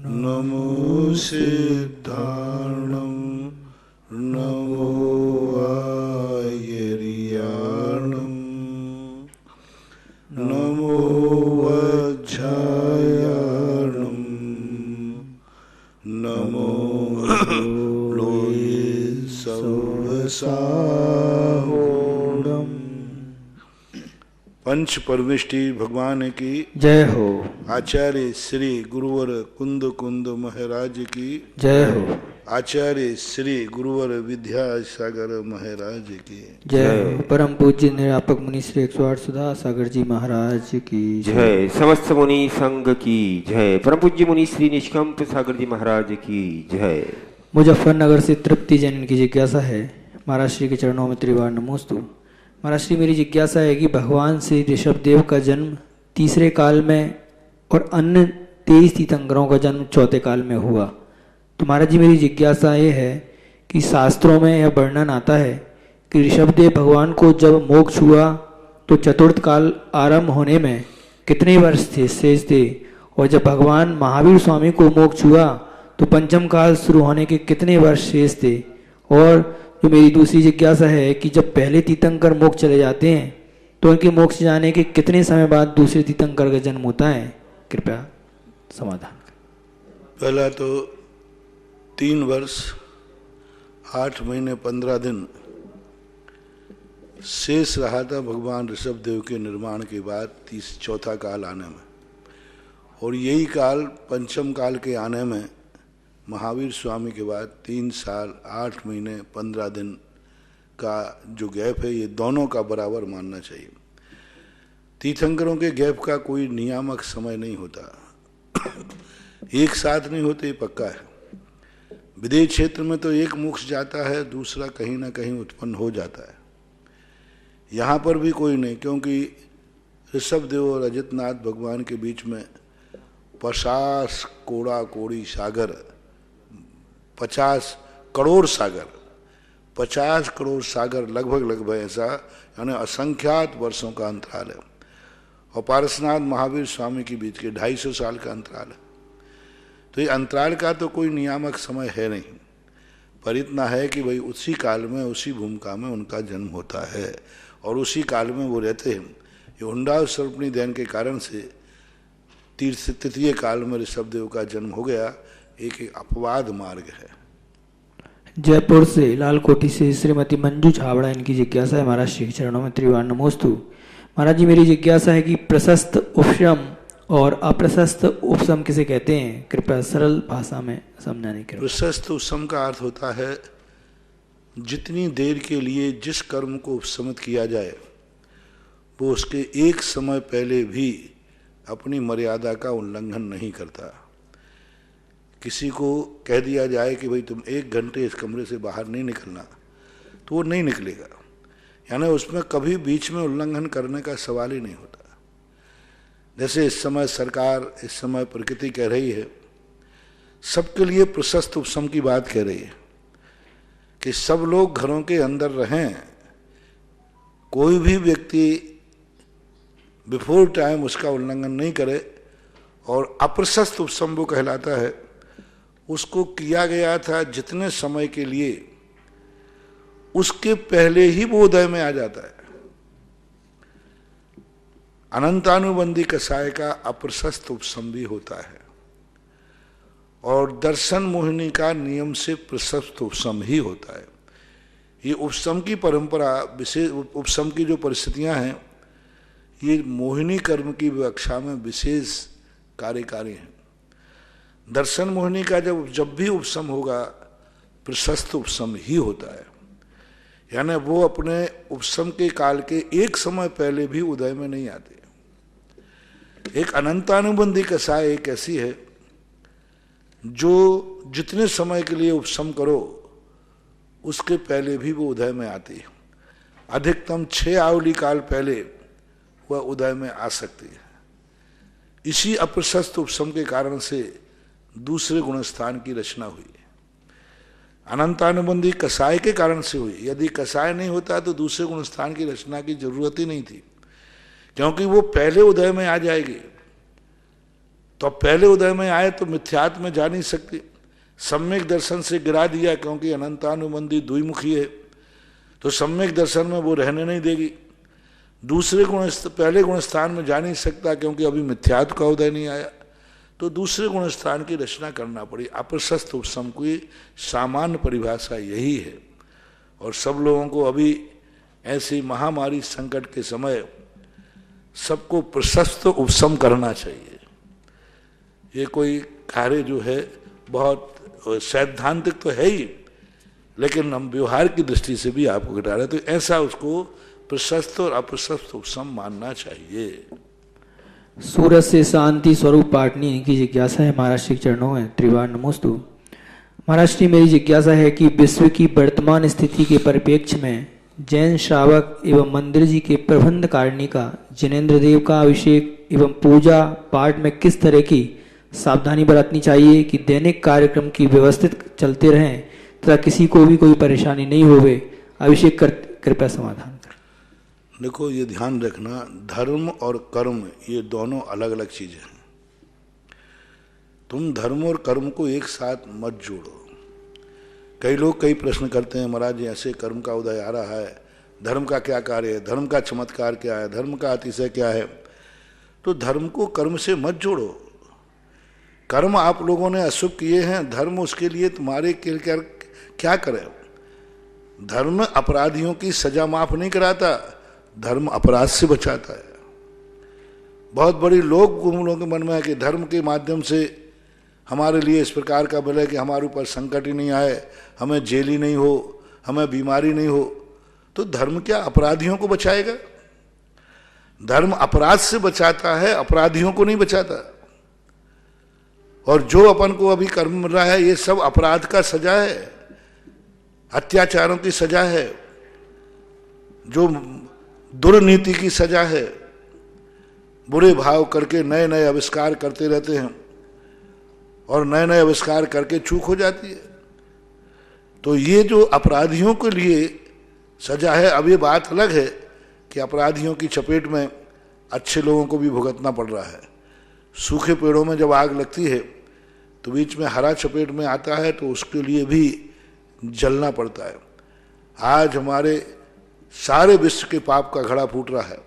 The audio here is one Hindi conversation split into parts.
नमो सिद्धार्णं नमो वायर्याणं नमो वज्रायाणं नमो लोये सर्वसाहोणम्। पंच परमेष्टि भगवान की जय हो। आचार्य श्री गुरुवर कुंद कुंद महाराज की जय हो। आचार्य श्री गुरुवर विद्यासागर महाराज की जय हो। परम पूज्य निरापक मुनि श्री 108 सुधा सागर जी महाराज की जय। समस्त मुनि संघ की जय। परम पूज्य मुनि श्री निष्कंप सागर जी महाराज की जय। मुजफ्फरनगर से तृप्ति जैन की जिज्ञासा है। महाराज श्री के चरणों में त्रिवार नमोस्तु। महाराज श्री, मेरी जिज्ञासा है कि भगवान श्री ऋषभदेव का जन्म तीसरे काल में और अन्य 23 तीर्थंकरों का जन्म चौथे काल में हुआ। तो महाराज जी, मेरी जिज्ञासा ये है कि शास्त्रों में यह वर्णन आता है कि ऋषभदेव भगवान को जब मोक्ष हुआ तो चतुर्थ काल आरंभ होने में कितने वर्ष थे शेष थे, और जब भगवान महावीर स्वामी को मोक्ष हुआ तो पंचम काल शुरू होने के कितने वर्ष शेष थे। और जो मेरी दूसरी जिज्ञासा है कि जब पहले तीर्थंकर मोक्ष चले जाते हैं तो उनके मोक्ष जाने के कितने समय बाद दूसरे तीर्थंकर का जन्म होता है। कृपया समाधान। पहला तो 3 वर्ष 8 महीने 15 दिन शेष रहा था भगवान ऋषभदेव के निर्माण के बाद चौथा काल आने में, और यही काल पंचम काल के आने में महावीर स्वामी के बाद 3 साल 8 महीने 15 दिन का जो गैप है, ये दोनों का बराबर मानना चाहिए। तीर्थंकरों के गैप का कोई नियामक समय नहीं होता, एक साथ नहीं होते, ये पक्का है। विदेश क्षेत्र में तो एक मोक्ष जाता है, दूसरा कहीं ना कहीं उत्पन्न हो जाता है। यहाँ पर भी कोई नहीं, क्योंकि ऋषभदेव और अजितनाथ भगवान के बीच में 50 कोड़ा कोड़ी सागर, 50 करोड़ सागर, 50 करोड़ सागर लगभग ऐसा, यानी असंख्यात वर्षों का अंतराल है। और पारसनाथ महावीर स्वामी के बीच के 250 साल का अंतराल है। तो ये अंतराल का तो कोई नियामक समय है नहीं, पर इतना है कि भाई उसी काल में उसी भूमिका में उनका जन्म होता है और उसी काल में वो रहते हैं। ये हुंडा सर्पणी दैन के कारण से तृतीय काल में ऋषभदेव का जन्म हो गया। एक अपवाद मार्ग है। जयपुर से लालकोठी से श्रीमती मंजू छाबड़ा, इनकी जिज्ञासा है। महाराज श्री के चरणों में त्रिवार नमोस्तु। महाराज जी, मेरी जिज्ञासा है कि प्रशस्त उपशम और अप्रशस्त उपशम किसे कहते हैं। कृपया सरल भाषा में समझाने के। प्रशस्त उपशम का अर्थ होता है जितनी देर के लिए जिस कर्म को उपशमित किया जाए वो उसके एक समय पहले भी अपनी मर्यादा का उल्लंघन नहीं करता। किसी को कह दिया जाए कि भाई तुम 1 घंटे इस कमरे से बाहर नहीं निकलना, तो वो नहीं निकलेगा, यानी उसमें कभी बीच में उल्लंघन करने का सवाल ही नहीं होता। जैसे इस समय सरकार, इस समय प्रकृति कह रही है, सबके लिए प्रशस्त उपशम की बात कह रही है कि सब लोग घरों के अंदर रहें, कोई भी व्यक्ति बिफोर टाइम उसका उल्लंघन नहीं करे। और अप्रशस्त उपशम वो कहलाता है, उसको किया गया था जितने समय के लिए, उसके पहले ही वो उदय में आ जाता है। अनंतानुबंधी कसाय का अप्रशस्त उपशम भी होता है, और दर्शन मोहिनी का नियम से प्रशस्त उपशम ही होता है। ये उपशम की परंपरा, विशेष उपशम की जो परिस्थितियां हैं, ये मोहिनी कर्म की व्याख्या में विशेष कार्यकारी हैं। दर्शन मोहिनी का जब भी उपशम होगा, प्रशस्त उपशम ही होता है, यानी वो अपने उपशम के काल के एक समय पहले भी उदय में नहीं आते। एक अनंतानुबंधी कसाय एक ऐसी है जो जितने समय के लिए उपशम करो उसके पहले भी वो उदय में आती है। अधिकतम 6 आवली काल पहले वह उदय में आ सकती है। इसी अप्रशस्त उपशम के कारण से दूसरे गुणस्थान की रचना हुई। अनंतानुबंधी कसाय के कारण से हुई। यदि कसाय नहीं होता तो दूसरे गुणस्थान की रचना की जरूरत ही नहीं थी, क्योंकि वो पहले उदय में आ जाएगी। तो अब पहले उदय में आए तो मिथ्यात्व में जा नहीं सकते, सम्यक दर्शन से गिरा दिया क्योंकि अनंतानुबंधी द्विमुखी है, तो सम्यक दर्शन में वो रहने नहीं देगी। दूसरे गुण पहले गुण स्थान में जा नहीं सकता क्योंकि अभी मिथ्यात्व का उदय नहीं आया, तो दूसरे गुण स्थान की रचना करना पड़ी। अप्रशस्त उपसम की सामान्य परिभाषा यही है। और सब लोगों को अभी ऐसी महामारी संकट के समय सबको प्रशस्त उपसम करना चाहिए। ये कोई कार्य जो है बहुत सैद्धांतिक तो है ही, लेकिन हम व्यवहार की दृष्टि से भी आपको घटा रहे, तो ऐसा उसको प्रशस्त और अप्रशस्त उपसम मानना चाहिए। सूरज से शांति स्वरूप पाठनी की जिज्ञासा है महाराज श्री चरणों में त्रिवार नमोस्तु। महाराज श्री मेरी जिज्ञासा है कि विश्व की वर्तमान स्थिति के परिप्रेक्ष्य में जैन श्रावक एवं मंदिर जी के प्रबंध कारिणी का जिनेन्द्र देव का अभिषेक एवं पूजा पाठ में किस तरह की सावधानी बरतनी चाहिए कि दैनिक कार्यक्रम की व्यवस्थित चलते रहें तथा किसी को भी कोई परेशानी नहीं होवे। अभिषेक कर कृपया समाधान। देखो, ये ध्यान रखना, धर्म और कर्म ये दोनों अलग अलग चीजें हैं। तुम धर्म और कर्म को एक साथ मत जोड़ो। कई लोग कई प्रश्न करते हैं, महाराज जी ऐसे कर्म का उदय आ रहा है, धर्म का क्या कार्य है, धर्म का चमत्कार क्या है, धर्म का अतिशय क्या है। तो धर्म को कर्म से मत जोड़ो। कर्म आप लोगों ने अशुभ किए हैं, धर्म उसके लिए तुम्हारे क्या करे। धर्म अपराधियों की सजा माफ नहीं कराता, धर्म अपराध से बचाता है। बहुत बड़ी लोगों के मन में है कि धर्म के माध्यम से हमारे लिए इस प्रकार का भले कि हमारे ऊपर संकट ही नहीं आए, हमें जेल ही नहीं हो, हमें बीमारी नहीं हो। तो धर्म क्या अपराधियों को बचाएगा? धर्म अपराध से बचाता है, अपराधियों को नहीं बचाता। और जो अपन को अभी कर्म मिल रहा है ये सब अपराध का सजा है, अत्याचारों की सजा है, जो दुर्नीति की सजा है। बुरे भाव करके नए नए आविष्कार करते रहते हैं और नए नए आविष्कार करके चूक हो जाती है। तो ये जो अपराधियों के लिए सजा है, अब ये बात अलग है कि अपराधियों की चपेट में अच्छे लोगों को भी भुगतना पड़ रहा है। सूखे पेड़ों में जब आग लगती है तो बीच में हरा चपेट में आता है तो उसके लिए भी जलना पड़ता है। आज हमारे सारे विश्व के पाप का घड़ा फूट रहा है।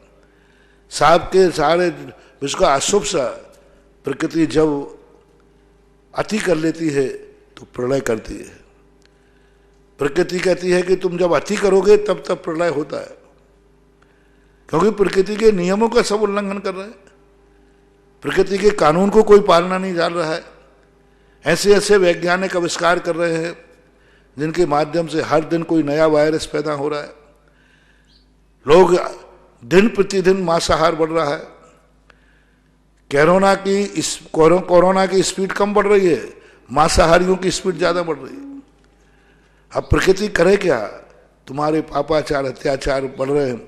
सारे विश्व का अशुभ सा प्रकृति जब अति कर लेती है तो प्रलय करती है। प्रकृति कहती है कि तुम जब अति करोगे तब तब प्रलय होता है, क्योंकि प्रकृति के नियमों का सब उल्लंघन कर रहे हैं। प्रकृति के कानून को कोई पालना नहीं डाल रहा है। ऐसे ऐसे वैज्ञानिक आविष्कार कर रहे हैं जिनके माध्यम से हर दिन कोई नया वायरस पैदा हो रहा है। लोग दिन प्रतिदिन मांसाहार बढ़ रहा है। कोरोना की स्पीड कम बढ़ रही है, मांसाहारियों की स्पीड ज्यादा बढ़ रही है। अब प्रकृति करे क्या? तुम्हारे पापाचार अत्याचार बढ़ रहे हैं।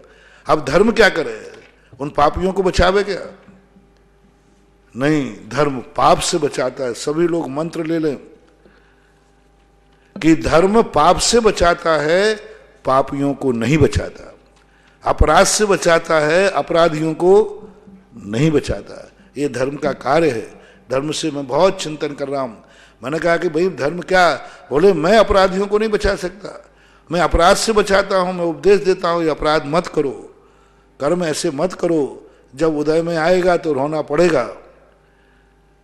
अब धर्म क्या करे? उन पापियों को बचावे क्या? नहीं, धर्म पाप से बचाता है। सभी लोग मंत्र ले लें कि धर्म पाप से बचाता है, पापियों को नहीं बचाता। अपराध से बचाता है, अपराधियों को नहीं बचाता। ये धर्म का कार्य है। धर्म से मैं बहुत चिंतन कर रहा हूं। मैंने कहा कि भाई धर्म क्या? बोले मैं अपराधियों को नहीं बचा सकता, मैं अपराध से बचाता हूं। मैं उपदेश देता हूं ये अपराध मत करो, कर्म ऐसे मत करो। जब उदय में आएगा तो रोना पड़ेगा।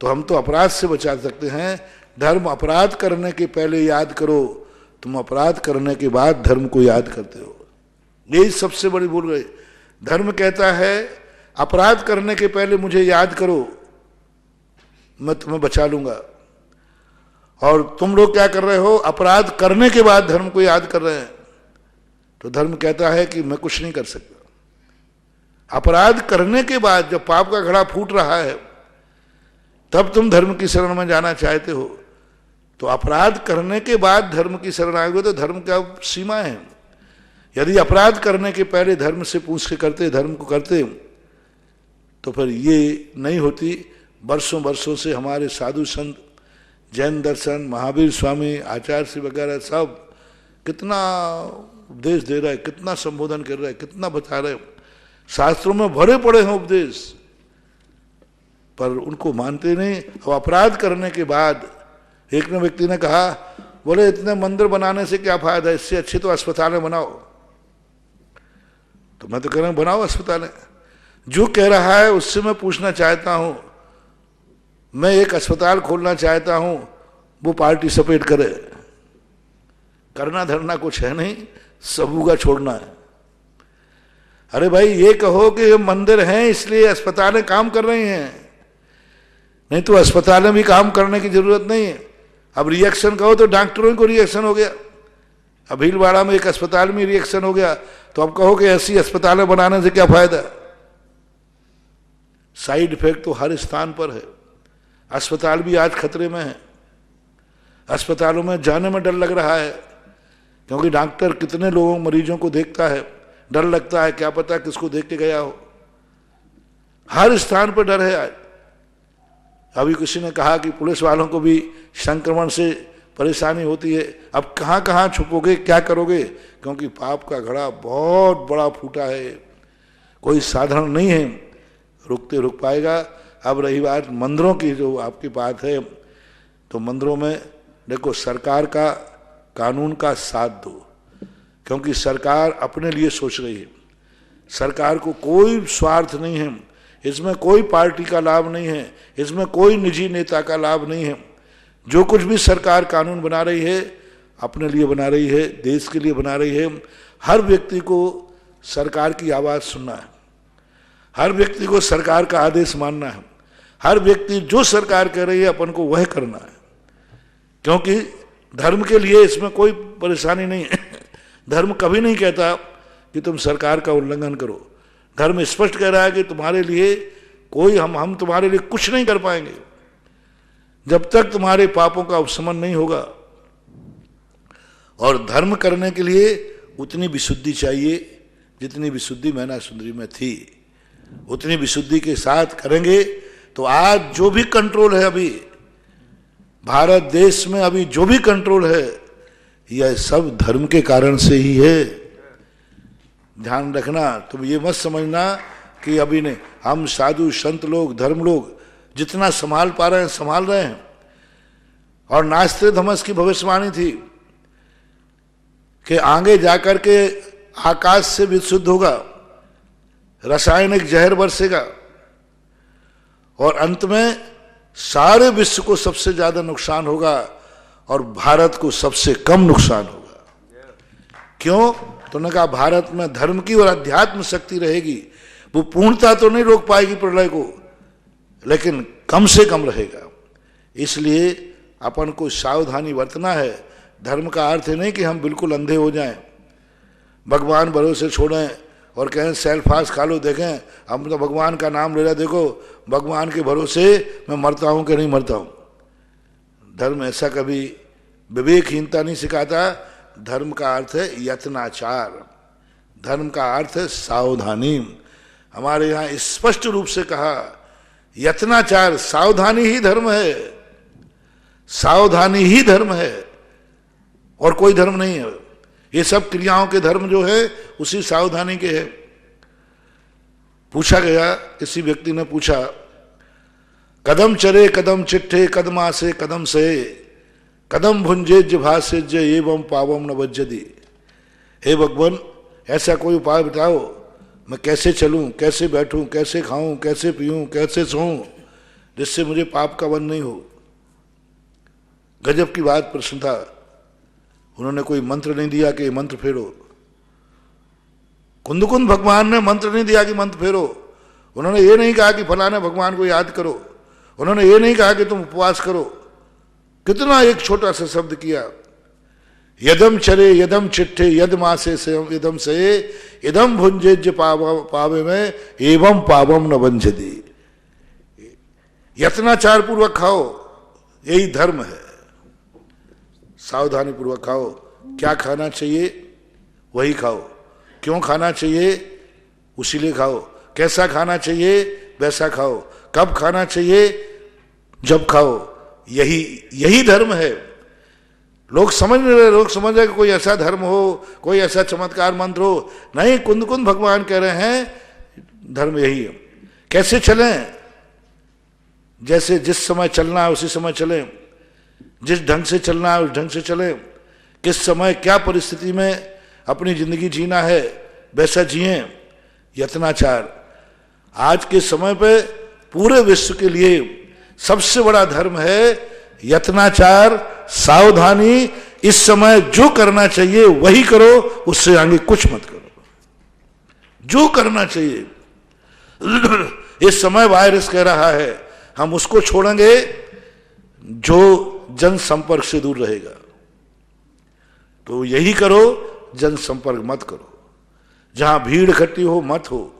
तो हम तो अपराध से बचा सकते हैं। धर्म अपराध करने के पहले याद करो, तुम अपराध करने के बाद धर्म को याद करते हो। यही सबसे बड़ी भूल गई। धर्म कहता है अपराध करने के पहले मुझे याद करो, मैं तुम्हें बचा लूंगा। और तुम लोग क्या कर रहे हो? अपराध करने के बाद धर्म को याद कर रहे हैं। तो धर्म कहता है कि मैं कुछ नहीं कर सकता। अपराध करने के बाद जब पाप का घड़ा फूट रहा है तब तुम धर्म की शरण में जाना चाहते हो। तो अपराध करने के बाद धर्म की शरण आएंगे तो धर्म का सीमा है। यदि अपराध करने के पहले धर्म से पूछ के करते, धर्म को करते, तो फिर ये नहीं होती। वर्षों वर्षों से हमारे साधु संत, जैन दर्शन, महावीर स्वामी, आचार्य श्री वगैरह सब कितना उपदेश दे रहे हैं, कितना संबोधन कर रहे हैं, कितना बता रहे हैं। शास्त्रों में भरे पड़े हैं उपदेश। पर उनको मानते नहीं। अब अपराध करने के बाद एक ने व्यक्ति ने कहा, बोले इतने मंदिर बनाने से क्या फायदा, इससे अच्छे तो अस्पतालें बनाओ। तो मैं तो कह रहा हूं बनाओ अस्पतालें। जो कह रहा है उससे मैं पूछना चाहता हूं, मैं एक अस्पताल खोलना चाहता हूं, वो पार्टी सपोर्ट करे। करना धरना कुछ है नहीं, सबू का छोड़ना है। अरे भाई ये कहो कि ये मंदिर हैं इसलिए अस्पतालें काम कर रही हैं, नहीं तो अस्पतालें भी काम करने की जरूरत नहीं है। अब रिएक्शन कहो तो डॉक्टरों को रिएक्शन हो गया, अब भीलवाड़ा में एक अस्पताल में रिएक्शन हो गया, तो अब कहो कि ऐसी अस्पतालें बनाने से क्या फायदा। साइड इफेक्ट तो हर स्थान पर है। अस्पताल भी आज खतरे में है, अस्पतालों में जाने में डर लग रहा है, क्योंकि डॉक्टर कितने लोगों मरीजों को देखता है, डर लगता है क्या पता किसको देख के गया हो। हर स्थान पर डर है आज। अभी किसी ने कहा कि पुलिस वालों को भी संक्रमण से परेशानी होती है। अब कहां कहां छुपोगे, क्या करोगे, क्योंकि पाप का घड़ा बहुत बड़ा फूटा है, कोई साधारण नहीं है, रुकते रुक पाएगा। अब रही बात मंदिरों की, जो आपकी बात है, तो मंदिरों में देखो सरकार का कानून का साथ दो, क्योंकि सरकार अपने लिए सोच रही है, सरकार को कोई स्वार्थ नहीं है, इसमें कोई पार्टी का लाभ नहीं है, इसमें कोई निजी नेता का लाभ नहीं है। जो कुछ भी सरकार कानून बना रही है अपने लिए बना रही है, देश के लिए बना रही है। हर व्यक्ति को सरकार की आवाज़ सुनना है, हर व्यक्ति को सरकार का आदेश मानना है, हर व्यक्ति जो सरकार कह रही है अपन को वह करना है, क्योंकि धर्म के लिए इसमें कोई परेशानी नहीं है। धर्म कभी नहीं कहता कि तुम सरकार का उल्लंघन करो। धर्म स्पष्ट कह रहा है कि तुम्हारे लिए कोई हम तुम्हारे लिए कुछ नहीं कर पाएंगे जब तक तुम्हारे पापों का उपशमन नहीं होगा। और धर्म करने के लिए उतनी विशुद्धि चाहिए जितनी विशुद्धि मैना सुंदरी में थी, उतनी विशुद्धि के साथ करेंगे तो आज जो भी कंट्रोल है, अभी भारत देश में अभी जो भी कंट्रोल है, यह सब धर्म के कारण से ही है। ध्यान रखना, तुम ये मत समझना कि अभी नहीं, हम साधु संत लोग, धर्म लोग जितना संभाल पा रहे हैं संभाल रहे हैं। और नास्ते धमस की भविष्यवाणी थी कि आगे जाकर के आकाश से विशुद्ध होगा, रासायनिक जहर बरसेगा और अंत में सारे विश्व को सबसे ज्यादा नुकसान होगा और भारत को सबसे कम नुकसान होगा। क्यों? तो उन्होंने कहा भारत में धर्म की और अध्यात्म शक्ति रहेगी, वो पूर्णता तो नहीं रोक पाएगी प्रलय को, लेकिन कम से कम रहेगा। इसलिए अपन को सावधानी बरतना है। धर्म का अर्थ नहीं कि हम बिल्कुल अंधे हो जाएं, भगवान भरोसे छोड़ें और कहें सेल्फास खा लो, देखें हम तो भगवान का नाम ले रहे, देखो भगवान के भरोसे मैं मरता हूं कि नहीं मरता हूं। धर्म ऐसा कभी विवेकहीनता नहीं सिखाता। धर्म का अर्थ है यत्नाचार, धर्म का अर्थ है सावधानी। हमारे यहाँ स्पष्ट रूप से कहा यत्नाचार, सावधानी ही धर्म है, सावधानी ही धर्म है और कोई धर्म नहीं है। ये सब क्रियाओं के धर्म जो है उसी सावधानी के है। पूछा गया, किसी व्यक्ति ने पूछा, कदम चरे कदम चिट्ठे कदमा से कदम से कदम भुंजेज भाषेज एवं पावम न वज्जदी। हे भगवान, ऐसा कोई उपाय बताओ, मैं कैसे चलूं, कैसे बैठूं, कैसे खाऊं, कैसे पीऊं, कैसे सोऊं, जिससे मुझे पाप का वन नहीं हो। गजब की बात प्रश्न था। उन्होंने कोई मंत्र नहीं दिया कि मंत्र फेरो। कुंदकुंद भगवान ने मंत्र नहीं दिया कि मंत्र फेरो। उन्होंने ये नहीं कहा कि फलाने भगवान को याद करो। उन्होंने ये नहीं कहा कि तुम उपवास करो। कितना एक छोटा सा शब्द किया, यदम चरे यदम चिट्ठे यद मासे से यदम से यदम भुंजेज पावे में एवं पावम न बंझदी। यत्नाचार पूर्वक खाओ, यही धर्म है। सावधानी पूर्वक खाओ। क्या खाना चाहिए वही खाओ, क्यों खाना चाहिए उसी लिए खाओ, कैसा खाना चाहिए वैसा खाओ, कब खाना चाहिए जब खाओ, यही धर्म है। लोग समझ नहीं रहे, लोग समझ रहे कि कोई ऐसा धर्म हो, कोई ऐसा चमत्कार मंत्र हो। नहीं, कुंद भगवान कह रहे हैं धर्म यही है। कैसे चलें? जैसे जिस समय चलना है उसी समय चलें, जिस ढंग से चलना है उस ढंग से चलें, किस समय क्या परिस्थिति में अपनी जिंदगी जीना है वैसा जिए। यत्नाचार आज के समय पे पूरे विश्व के लिए सबसे बड़ा धर्म है यत्नाचार, सावधानी। इस समय जो करना चाहिए वही करो, उससे आगे कुछ मत करो। जो करना चाहिए इस समय वायरस कह रहा है, हम उसको छोड़ेंगे जो जनसंपर्क से दूर रहेगा। तो यही करो, जनसंपर्क मत करो। जहां भीड़ इकट्ठी हो मत हो,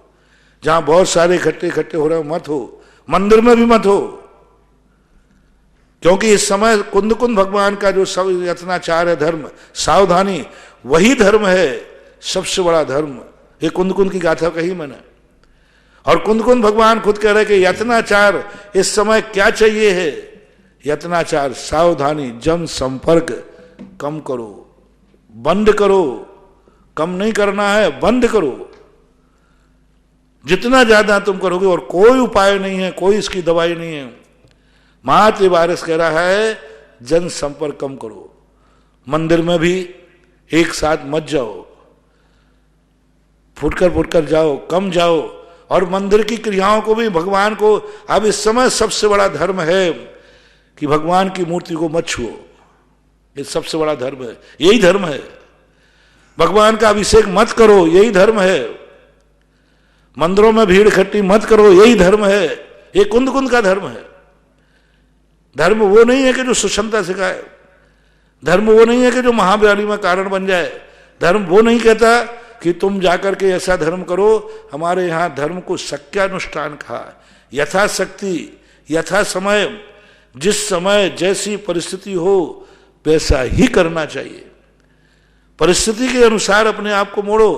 जहां बहुत सारे इकट्ठे हो रहे हो मत हो, मंदिर में भी मत हो, क्योंकि इस समय कुंद भगवान का जो सब यत्नाचार है धर्म, सावधानी, वही धर्म है सबसे बड़ा धर्म। ये कुंद की गाथा कही मैंने, और कुंद भगवान खुद कह रहे कि यत्नाचार इस समय क्या चाहिए है, यत्नाचार सावधानी, जन संपर्क कम करो, बंद करो। कम नहीं करना है, बंद करो। जितना ज्यादा तुम करोगे, और कोई उपाय नहीं है, कोई इसकी दवाई नहीं है। मात्र वायरस कह रहा है जन संपर्क कम करो। मंदिर में भी एक साथ मत जाओ, फुटकर जाओ, कम जाओ। और मंदिर की क्रियाओं को भी, भगवान को अब इस समय सबसे बड़ा धर्म है कि भगवान की मूर्ति को मत छुओ। ये सबसे बड़ा धर्म है, यही धर्म है। भगवान का अभिषेक मत करो, यही धर्म है। मंदिरों में भीड़ इकट्ठी मत करो, यही धर्म है। ये कुंद का धर्म है। धर्म वो नहीं है कि जो सुषमता सिखाए, धर्म वो नहीं है कि जो महाव्याधि में कारण बन जाए, धर्म वो नहीं कहता कि तुम जाकर के ऐसा धर्म करो। हमारे यहां धर्म को शक्यानुष्ठान कहा, यथाशक्ति, यथा समय, जिस समय जैसी परिस्थिति हो वैसा ही करना चाहिए। परिस्थिति के अनुसार अपने आप को मोड़ो,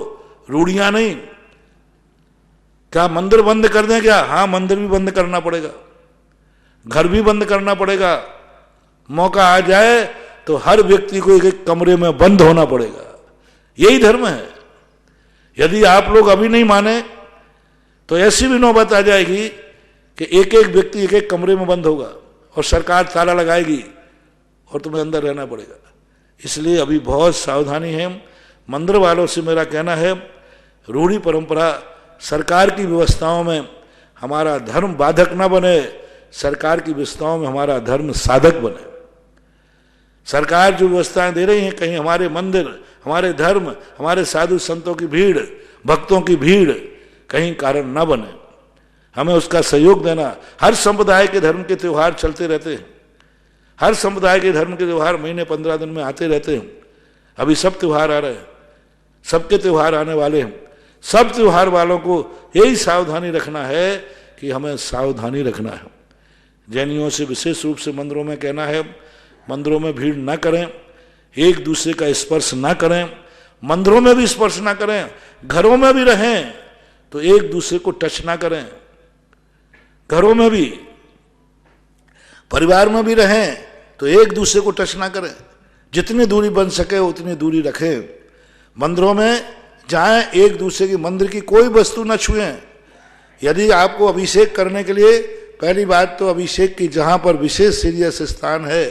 रूढ़ियां नहीं। क्या मंदिर बंद कर दें क्या? हाँ, मंदिर भी बंद करना पड़ेगा, घर भी बंद करना पड़ेगा। मौका आ जाए तो हर व्यक्ति को एक कमरे में बंद होना पड़ेगा। यही धर्म है। यदि आप लोग अभी नहीं माने तो ऐसी भी नौबत आ जाएगी कि एक व्यक्ति एक कमरे में बंद होगा और सरकार ताला लगाएगी और तुम्हें अंदर रहना पड़ेगा। इसलिए अभी बहुत सावधानी है। मंदिर वालों से मेरा कहना है, रूढ़ी परंपरा, सरकार की व्यवस्थाओं में हमारा धर्म बाधक न बने, सरकार की व्यवस्थाओं में हमारा धर्म साधक बने। सरकार जो व्यवस्थाएं दे रही है, कहीं हमारे मंदिर, हमारे धर्म, हमारे साधु संतों की भीड़, भक्तों की भीड़ कहीं कारण न बने। हमें उसका सहयोग देना। हर संप्रदाय के धर्म के त्यौहार चलते रहते हैं, हर संप्रदाय के धर्म के त्यौहार महीने 15 दिन में आते रहते हैं। अभी सब त्यौहार आ रहे हैं, सबके त्यौहार आने वाले हैं। सब त्यौहार वालों को यही सावधानी रखना है कि हमें सावधानी रखना है। जैनियों से विशेष रूप से मंदिरों में कहना है, मंदिरों में भीड़ ना करें, एक दूसरे का स्पर्श ना करें, मंदिरों में भी स्पर्श ना करें, घरों में भी रहें तो एक दूसरे को टच ना करें, घरों में भी, परिवार में भी रहें तो एक दूसरे को टच ना करें। जितनी दूरी बन सके उतनी दूरी रखें। मंदिरों में जाएं, एक दूसरे की, मंदिर की कोई वस्तु न छुएं। यदि आपको अभिषेक करने के लिए, पहली बात तो अभिषेक की जहां पर विशेष सीरियस स्थान है,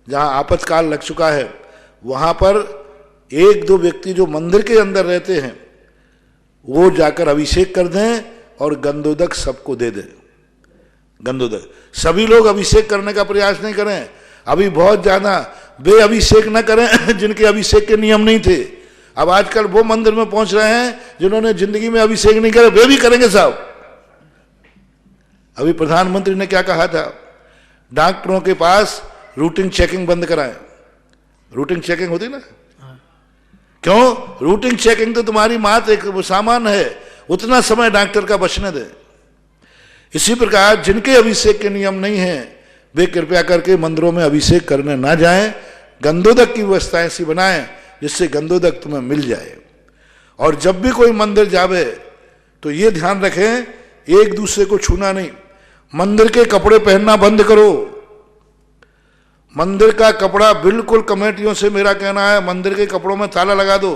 जहां आपातकाल लग चुका है, वहां पर 1-2 व्यक्ति जो मंदिर के अंदर रहते हैं वो जाकर अभिषेक कर दें और गंधोदक सबको दे दें। गंधोदक सभी लोग अभिषेक करने का प्रयास नहीं करें। अभी बहुत ज्यादा वे अभिषेक न करें जिनके अभिषेक के नियम नहीं थे। अब आजकल वो मंदिर में पहुंच रहे हैं जिन्होंने जिंदगी में अभिषेक नहीं करे, वे भी करेंगे साहब। अभी प्रधानमंत्री ने क्या कहा था, डॉक्टरों के पास रूटीन चेकिंग बंद कराएं। रूटीन चेकिंग होती ना, क्यों? रूटीन चेकिंग तो तुम्हारी मात्र एक सामान है, उतना समय डॉक्टर का बचने दे। इसी प्रकार जिनके अभिषेक के नियम नहीं है वे कृपया करके मंदिरों में अभिषेक करने ना जाएं। गंधोदक की व्यवस्था ऐसी बनाएं जिससे गंधोदक तुम्हें मिल जाए। और जब भी कोई मंदिर जावे तो ये ध्यान रखें, एक दूसरे को छूना नहीं। मंदिर के कपड़े पहनना बंद करो। मंदिर का कपड़ा बिल्कुल, कमेटियों से मेरा कहना है, मंदिर के कपड़ों में ताला लगा दो।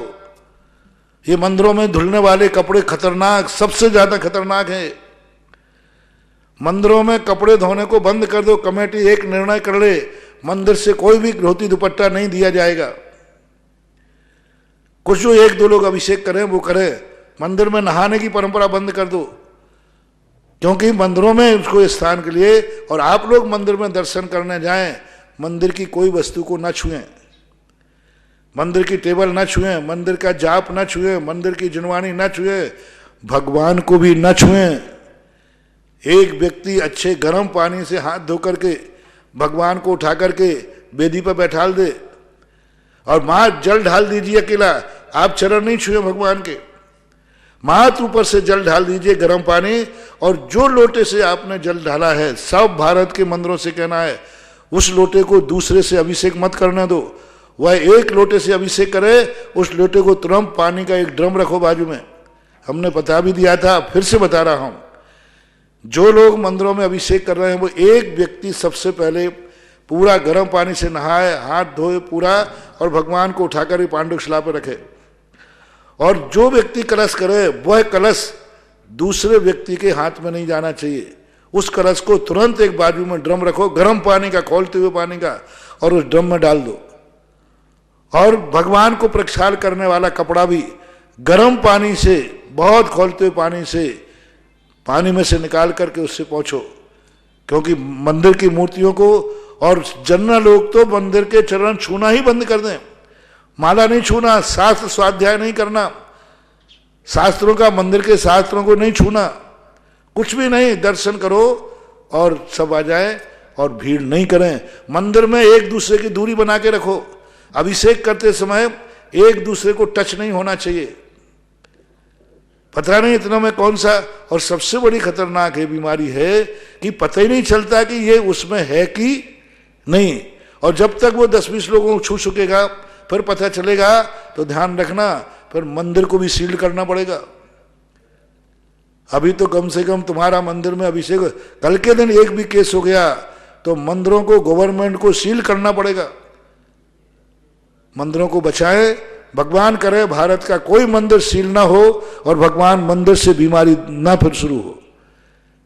ये मंदिरों में धुलने वाले कपड़े खतरनाक, सबसे ज्यादा खतरनाक है। मंदिरों में कपड़े धोने को बंद कर दो, कमेटी एक निर्णय कर ले, मंदिर से कोई भी धोती दुपट्टा नहीं दिया जाएगा। कुछ जो एक दो लोग अभिषेक करें वो करें, मंदिर में नहाने की परंपरा बंद कर दो, क्योंकि मंदिरों में उसको स्थान के लिए, और आप लोग मंदिर में दर्शन करने जाएं, मंदिर की कोई वस्तु को न छुएं, मंदिर की टेबल न छुएं, मंदिर का जाप न छुएं, मंदिर की जिनवानी न छुएं, भगवान को भी न छुएं। एक व्यक्ति अच्छे गर्म पानी से हाथ धो करके भगवान को उठा करके वेदी पर बैठाल दे, और मां जल ढाल दीजिए अकेला, आप चरण नहीं छुए भगवान के, मात्र ऊपर से जल ढाल दीजिए गर्म पानी, और जो लोटे से आपने जल ढाला है, सब भारत के मंदिरों से कहना है, उस लोटे को दूसरे से अभिषेक मत करने दो। वह एक लोटे से अभिषेक करे, उस लोटे को तुरंत पानी का एक ड्रम रखो बाजू में। हमने बता भी दिया था, फिर से बता रहा हूं, जो लोग मंदिरों में अभिषेक कर रहे हैं वो एक व्यक्ति सबसे पहले पूरा गर्म पानी से नहाए, हाथ धोए पूरा, और भगवान को उठाकर पांडुशिला पर रखे। और जो व्यक्ति कलश करे वह कलश दूसरे व्यक्ति के हाथ में नहीं जाना चाहिए। उस कलश को तुरंत एक बाजू में ड्रम रखो, गर्म पानी का, खोलते हुए पानी का, और उस ड्रम में डाल दो। और भगवान को प्रक्षाल करने वाला कपड़ा भी गर्म पानी से, बहुत खोलते हुए पानी से, पानी में से निकाल करके उससे पोंछो, क्योंकि मंदिर की मूर्तियों को, और जनरल लोग तो मंदिर के चरण छूना ही बंद कर दें, माला नहीं छूना, शास्त्र स्वाध्याय नहीं करना, शास्त्रों का, मंदिर के शास्त्रों को नहीं छूना, कुछ भी नहीं, दर्शन करो और सब आ जाए, और भीड़ नहीं करें। मंदिर में एक दूसरे की दूरी बना के रखो, अभिषेक करते समय एक दूसरे को टच नहीं होना चाहिए। पता नहीं इतना में कौन सा, और सबसे बड़ी खतरनाक है बीमारी है कि पता ही नहीं चलता कि ये उसमें है कि नहीं, और जब तक वो 10-20 लोगों को छू चुकेगा फिर पता चलेगा, तो ध्यान रखना, फिर मंदिर को भी सील करना पड़ेगा। अभी तो कम से कम तुम्हारा मंदिर में अभिषेक, कल के दिन एक भी केस हो गया तो मंदिरों को, गवर्नमेंट को सील करना पड़ेगा। मंदिरों को बचाएं, भगवान करे भारत का कोई मंदिर सील ना हो, और भगवान मंदिर से बीमारी ना फिर शुरू हो।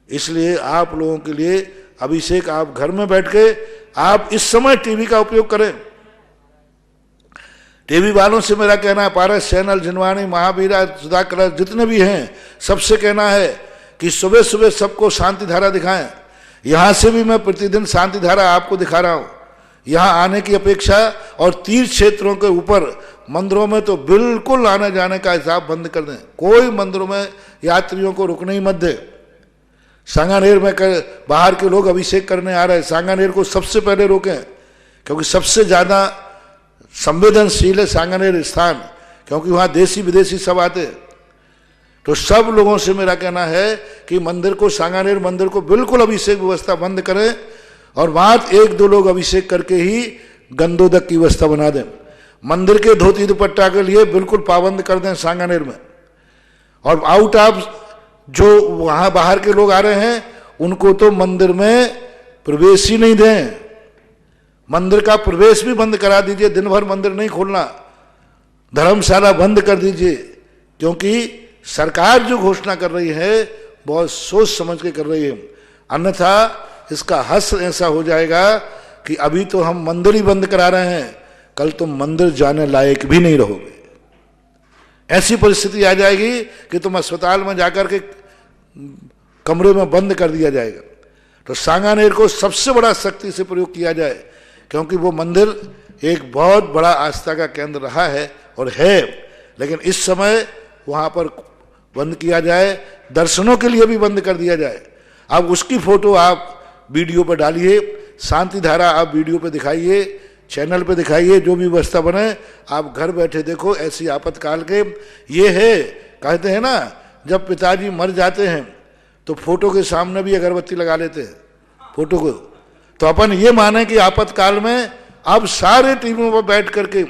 इसलिए आप लोगों के लिए अभिषेक आप घर में बैठ के, आप इस समय टीवी का उपयोग करें। टीवी वालों से मेरा कहना है, पारस चैनल, जिनवाणी, महावीरा, सुधाकर, जितने भी हैं, सबसे कहना है कि सुबह सुबह सबको शांति धारा दिखाएं। यहां से भी मैं प्रतिदिन शांति धारा आपको दिखा रहा हूं, यहां आने की अपेक्षा, और तीर्थ क्षेत्रों के ऊपर मंदिरों में तो बिल्कुल आने जाने का हिसाब बंद कर दें। कोई मंदिरों में यात्रियों को रुकने ही मत दे। सांगानेर में बाहर के लोग अभिषेक करने आ रहे हैं, सांगानेर को सबसे पहले रोकें, क्योंकि सबसे ज्यादा संवेदनशील है सांगानेर स्थान, क्योंकि वहां देशी विदेशी सब आते। तो सब लोगों से मेरा कहना है कि मंदिर को, सांगानेर मंदिर को बिल्कुल अभिषेक व्यवस्था बंद करें, और मात्र 1-2 लोग अभिषेक करके ही गंधोदक की व्यवस्था बना दें। मंदिर के धोती दुपट्टा के लिए बिल्कुल पाबंद कर दें सांगानेर में, और आउट ऑफ जो वहां बाहर के लोग आ रहे हैं उनको तो मंदिर में प्रवेश ही नहीं दें। मंदिर का प्रवेश भी बंद करा दीजिए, दिन भर मंदिर नहीं खोलना, धर्मशाला बंद कर दीजिए, क्योंकि सरकार जो घोषणा कर रही है बहुत सोच समझ के कर रही है, अन्यथा इसका हश्र ऐसा हो जाएगा कि अभी तो हम मंदिर ही बंद करा रहे हैं, कल तुम मंदिर जाने लायक भी नहीं रहोगे। ऐसी परिस्थिति आ जाएगी कि तुम अस्पताल में जाकर के कमरे में बंद कर दिया जाएगा। तो सांगानेर को सबसे बड़ा शक्ति से प्रयोग किया जाए, क्योंकि वो मंदिर एक बहुत बड़ा आस्था का केंद्र रहा है और है, लेकिन इस समय वहां पर बंद किया जाए, दर्शनों के लिए भी बंद कर दिया जाए। अब उसकी फोटो आप वीडियो पर डालिए, शांति धारा आप वीडियो पे दिखाइए, चैनल पे दिखाइए, जो भी व्यवस्था बने आप घर बैठे देखो। ऐसी आपातकाल के ये है, कहते हैं ना, जब पिताजी मर जाते हैं तो फोटो के सामने भी अगरबत्ती लगा लेते हैं फोटो को। तो अपन ये माने कि आपातकाल में अब सारे टीमों पर बैठ करके,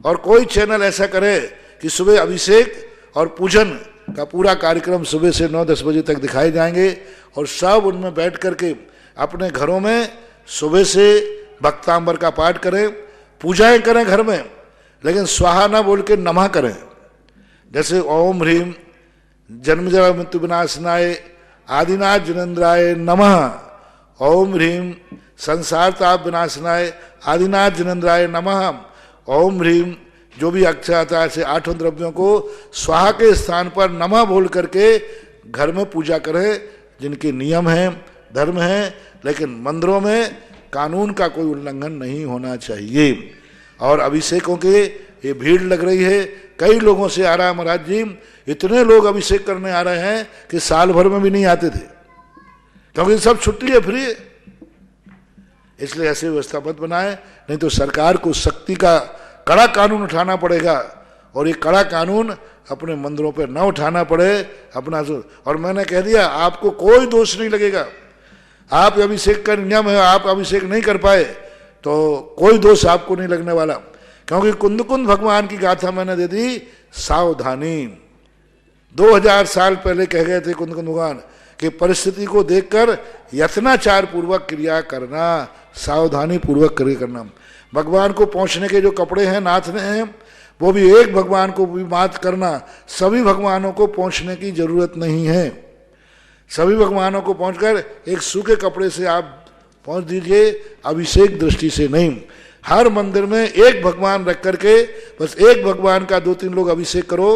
और कोई चैनल ऐसा करे कि सुबह अभिषेक और पूजन का पूरा कार्यक्रम सुबह से 9-10 बजे तक दिखाए जाएंगे, और सब उनमें बैठ करके अपने घरों में सुबह से भक्तांबर का पाठ करें, पूजाएं करें घर में, लेकिन स्वाहा ना बोल के नमः करें। जैसे ओम ह्रीम जन्म जरा मृत्यु विनाशनाय आदिनाथ जिनेन्द्राय नमः, ओम ह्रीम संसार ताप विनाशनाय आदिनाथ जिनेन्द्राय नमः, ओम ह्रीम जो भी अक्षता से 8 द्रव्यों को स्वाहा के स्थान पर नमः बोल करके घर में पूजा करें, जिनके नियम हैं, धर्म हैं, लेकिन मंदिरों में कानून का कोई उल्लंघन नहीं होना चाहिए। और अभिषेकों के ये भीड़ लग रही है, कई लोगों से आ रहा है महाराज जी, इतने लोग अभिषेक करने आ रहे हैं कि साल भर में भी नहीं आते थे, क्योंकि सब छुट्टी है, फ्री है। इसलिए ऐसे व्यवस्था मत बनाए, नहीं तो सरकार को सख्ती का कड़ा कानून उठाना पड़ेगा, और ये कड़ा कानून अपने मंदिरों पर न उठाना पड़े अपना। और मैंने कह दिया आपको कोई दोष नहीं लगेगा, आप अभिषेक का नियम है, आप अभिषेक नहीं कर पाए तो कोई दोष आपको नहीं लगने वाला, क्योंकि कुंद भगवान की गाथा मैंने दे दी। सावधानी 2000 साल पहले कह गए थे कुंद भगवान कि परिस्थिति को देखकर यत्नाचार पूर्वक क्रिया करना, सावधानी पूर्वक क्रिया करना। भगवान को पहुंचने के जो कपड़े हैं नाथ ने हैं, वो भी एक भगवान को भी मात करना, सभी भगवानों को पहुंचने की जरूरत नहीं है। सभी भगवानों को पहुंचकर एक सूखे कपड़े से आप पहुंच दीजिए, अभिषेक दृष्टि से नहीं। हर मंदिर में एक भगवान रख करके बस एक भगवान का 2-3 लोग अभिषेक करो,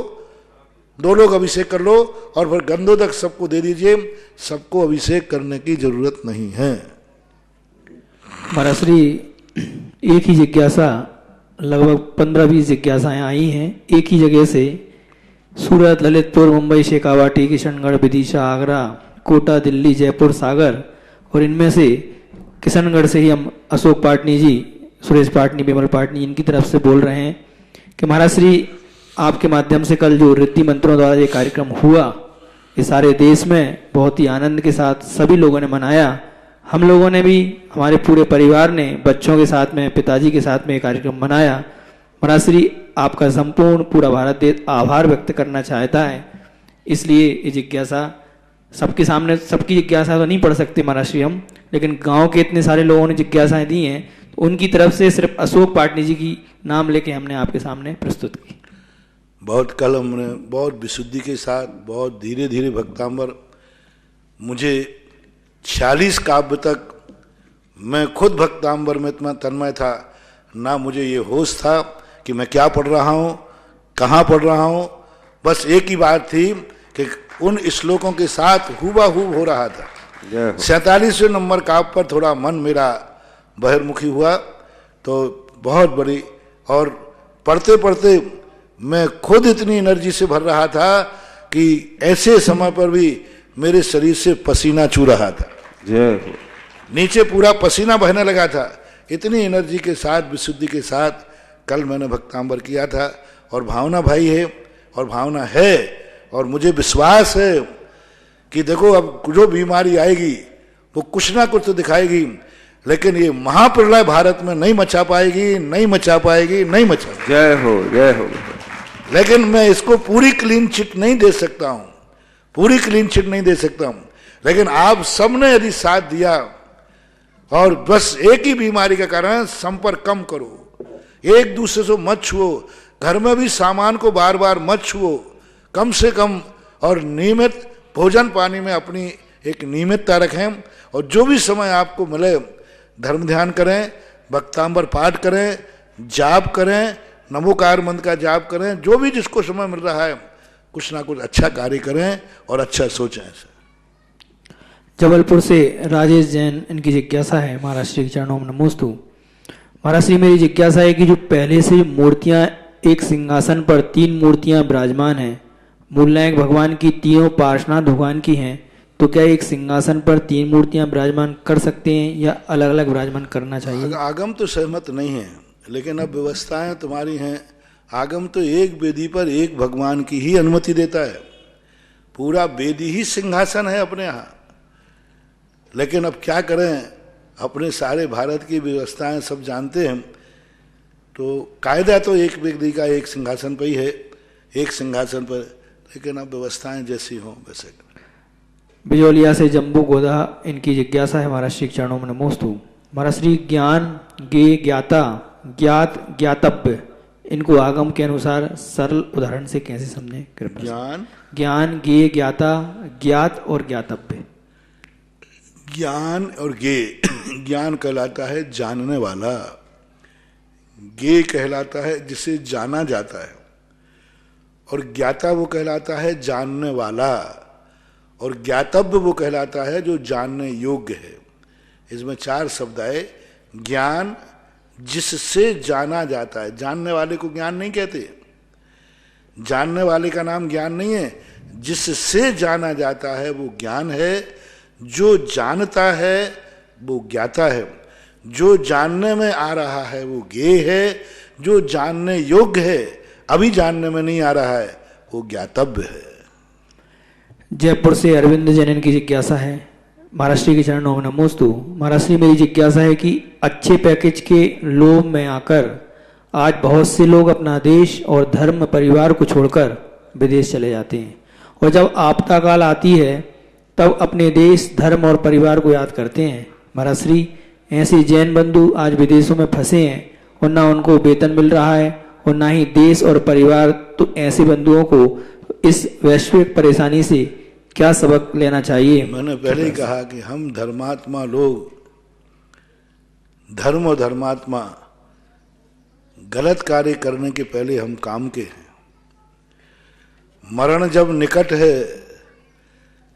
2 लोग अभिषेक कर लो, और फिर गंधोदक सबको दे दीजिए, सबको अभिषेक करने की जरूरत नहीं है। महाराज श्री एक ही जिज्ञासा, लगभग 15-20 जिज्ञासाएं आई हैं एक ही जगह से। सूरत, ललितपुर, मुंबई, शेखावाटी, किशनगढ़, विदिशा, आगरा, कोटा, दिल्ली, जयपुर, सागर, और इनमें से किशनगढ़ से ही हम अशोक पाटनी जी, सुरेश पाटनी, विमल पाटनी, इनकी तरफ से बोल रहे हैं कि महाराज श्री आपके माध्यम से कल जो रिद्धि मंत्रों द्वारा ये कार्यक्रम हुआ, ये सारे देश में बहुत ही आनंद के साथ सभी लोगों ने मनाया। हम लोगों ने भी, हमारे पूरे परिवार ने बच्चों के साथ में, पिताजी के साथ में ये कार्यक्रम मनाया। महाराज श्री आपका संपूर्ण पूरा भारत देश आभार व्यक्त करना चाहता है, इसलिए ये जिज्ञासा सबके सामने, सबकी जिज्ञासा तो नहीं पढ़ सकते महाराज श्री हम, लेकिन गांव के इतने सारे लोगों ने जिज्ञासाएं दी हैं, तो उनकी तरफ से सिर्फ अशोक पाटनी जी की नाम लेके हमने आपके सामने प्रस्तुत की। बहुत कल हमने बहुत विशुद्धि के साथ, बहुत धीरे धीरे भक्तांबर, मुझे 46 काव्य तक मैं खुद भक्तांबर में इतना तन्मय था, ना मुझे ये होश था कि मैं क्या पढ़ रहा हूँ, कहाँ पढ़ रहा हूँ। बस एक ही बात थी कि उन श्लोकों के साथ हूबहू हो रहा था। 47वें नंबर काव्य पर थोड़ा मन मेरा बहिर्मुखी हुआ, तो बहुत बड़ी, और पढ़ते पढ़ते मैं खुद इतनी एनर्जी से भर रहा था कि ऐसे समय पर भी मेरे शरीर से पसीना चू रहा था, नीचे पूरा पसीना बहने लगा था। इतनी एनर्जी के साथ, विशुद्धि के साथ कल मैंने भक्तांबर किया था। और भावना भाई है, और भावना है, और मुझे विश्वास है कि देखो अब जो बीमारी आएगी वो कुछ ना कुछ तो दिखाएगी, लेकिन ये महाप्रलय भारत में नहीं मचा पाएगी, नहीं मचा पाएगी, नहीं मचा। जय हो, जय हो। लेकिन मैं इसको पूरी क्लीन चिट नहीं दे सकता हूं, पूरी क्लीन चिट नहीं दे सकता हूं, लेकिन आप सबने यदि साथ दिया, और बस एक ही बीमारी का कारण संपर्क कम करो, एक दूसरे से मत छुओ, घर में भी सामान को बार बार मत छुओ, कम से कम, और नियमित भोजन पानी में अपनी एक नियमितता रखें, और जो भी समय आपको मिले धर्म ध्यान करें, भक्तांबर पाठ करें, जाप करें, नमोकार मंत्र का जाप करें, जो भी जिसको समय मिल रहा है कुछ ना कुछ अच्छा कार्य करें और अच्छा सोचें। जबलपुर से राजेश जैन, इनकी जिज्ञासा है, महाराज श्री के चरणों में नमोस्तु। महाराज श्री मेरी जिज्ञासा है कि जो पहले से मूर्तियां, एक सिंहासन पर 3 मूर्तियां विराजमान हैं, मूलनायक भगवान की, तीनों पार्श्वनाथ भगवान की हैं, तो क्या एक सिंहासन पर 3 मूर्तियां विराजमान कर सकते हैं या अलग अलग विराजमान करना चाहिए? आगम तो सहमत नहीं है, लेकिन अब व्यवस्थाएं तुम्हारी हैं। आगम तो एक वेदी पर एक भगवान की ही अनुमति देता है, पूरा वेदी ही सिंहासन है अपने यहाँ। लेकिन अब क्या करें, अपने सारे भारत की व्यवस्थाएं सब जानते हैं, तो कायदा तो एक वेदी का एक सिंहासन पर ही है, एक सिंहासन पर, लेकिन अब व्यवस्थाएं जैसी हों वैसे। बिजोलिया से जम्बू गोदा, इनकी जिज्ञासा है, महाराज श्री के चरणों में नमोस्तु। महाराज श्री ज्ञान, ज्ञे, ज्ञाता, ज्ञात, ज्ञातव्य, इनको आगम के अनुसार सरल उदाहरण से कैसे समझें कृपया? ज्ञान, ज्ञान, ज्ञेय, ज्ञाता, ज्ञात और ज्ञातव्य। ज्ञान और ज्ञेय। ज्ञान कहलाता है जानने वाला, ज्ञेय कहलाता है जिसे जाना जाता है, और ज्ञाता वो कहलाता है जानने वाला, और ज्ञातव्य वो कहलाता है जो जानने योग्य है। इसमें 4 शब्द आए। ज्ञान जिससे जाना जाता है, जानने वाले को ज्ञान नहीं कहते, जानने वाले का नाम ज्ञान नहीं है, जिससे जाना जाता है वो ज्ञान है, जो जानता है वो ज्ञाता है, जो जानने में आ रहा है वो ज्ञेय है, जो जानने योग्य है अभी जानने में नहीं आ रहा है वो ज्ञातव्य है। जयपुर से अरविंद जैन की जिज्ञासा है। महाराज श्री के चरणों में नमोस्तु। महाराज श्री, मेरी जिज्ञासा है कि अच्छे पैकेज के लोभ में आकर आज बहुत से लोग अपना देश और धर्म परिवार को छोड़कर विदेश चले जाते हैं, और जब आपदा काल आती है तब अपने देश, धर्म और परिवार को याद करते हैं। महाराज श्री, ऐसे जैन बंधु आज विदेशों में फंसे हैं और ना उनको वेतन मिल रहा है और ना ही देश और परिवार। तो ऐसे बंधुओं को इस वैश्विक परेशानी से क्या सबक लेना चाहिए? मैंने पहले ही कहा कि हम धर्मात्मा लोग, धर्म और धर्मात्मा गलत कार्य करने के पहले हम काम के हैं। मरण जब निकट है,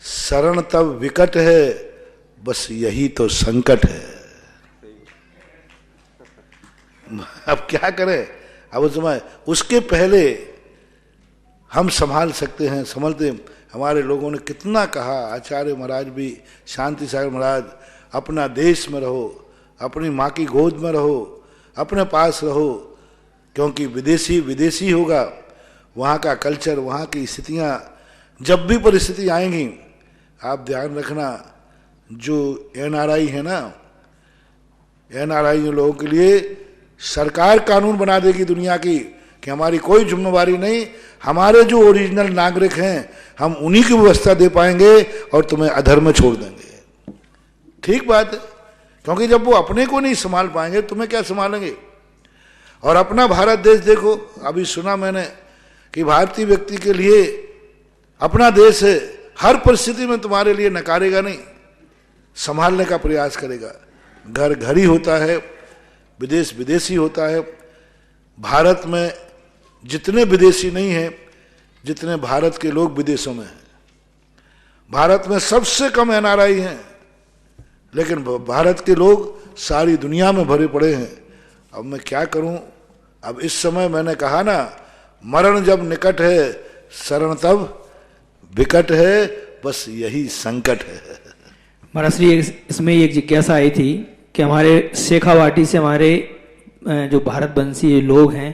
शरण तब विकट है, बस यही तो संकट है। अब क्या करें? अब उसके पहले हम संभाल सकते हैं, संभलते। हमारे लोगों ने कितना कहा, आचार्य महाराज भी, शांति सागर महाराज, अपना देश में रहो, अपनी माँ की गोद में रहो, अपने पास रहो, क्योंकि विदेशी विदेशी होगा, वहाँ का कल्चर, वहाँ की स्थितियाँ, जब भी परिस्थिति आएंगी आप ध्यान रखना। जो NRI है ना, NRI लोगों के लिए सरकार कानून बना देगी दुनिया की कि हमारी कोई जिम्मेवारी नहीं, हमारे जो ओरिजिनल नागरिक हैं हम उन्हीं की व्यवस्था दे पाएंगे और तुम्हें अधर में छोड़ देंगे। ठीक बात है, क्योंकि जब वो अपने को नहीं संभाल पाएंगे तुम्हें क्या संभालेंगे? और अपना भारत देश देखो, अभी सुना मैंने कि भारतीय व्यक्ति के लिए अपना देश है, हर परिस्थिति में तुम्हारे लिए नकारेगा नहीं, संभालने का प्रयास करेगा। घर घर ही होता है, विदेश विदेशी होता है। भारत में जितने विदेशी नहीं हैं जितने भारत के लोग विदेशों में हैं। भारत में सबसे कम NRI हैं, लेकिन भारत के लोग सारी दुनिया में भरे पड़े हैं। अब मैं क्या करूं? अब इस समय मैंने कहा ना, मरण जब निकट है, शरण तब विकट है, बस यही संकट है। महाराज श्री, इसमें एक जिज्ञासा आई थी कि हमारे शेखावाटी से हमारे जो भारतवंशी लोग हैं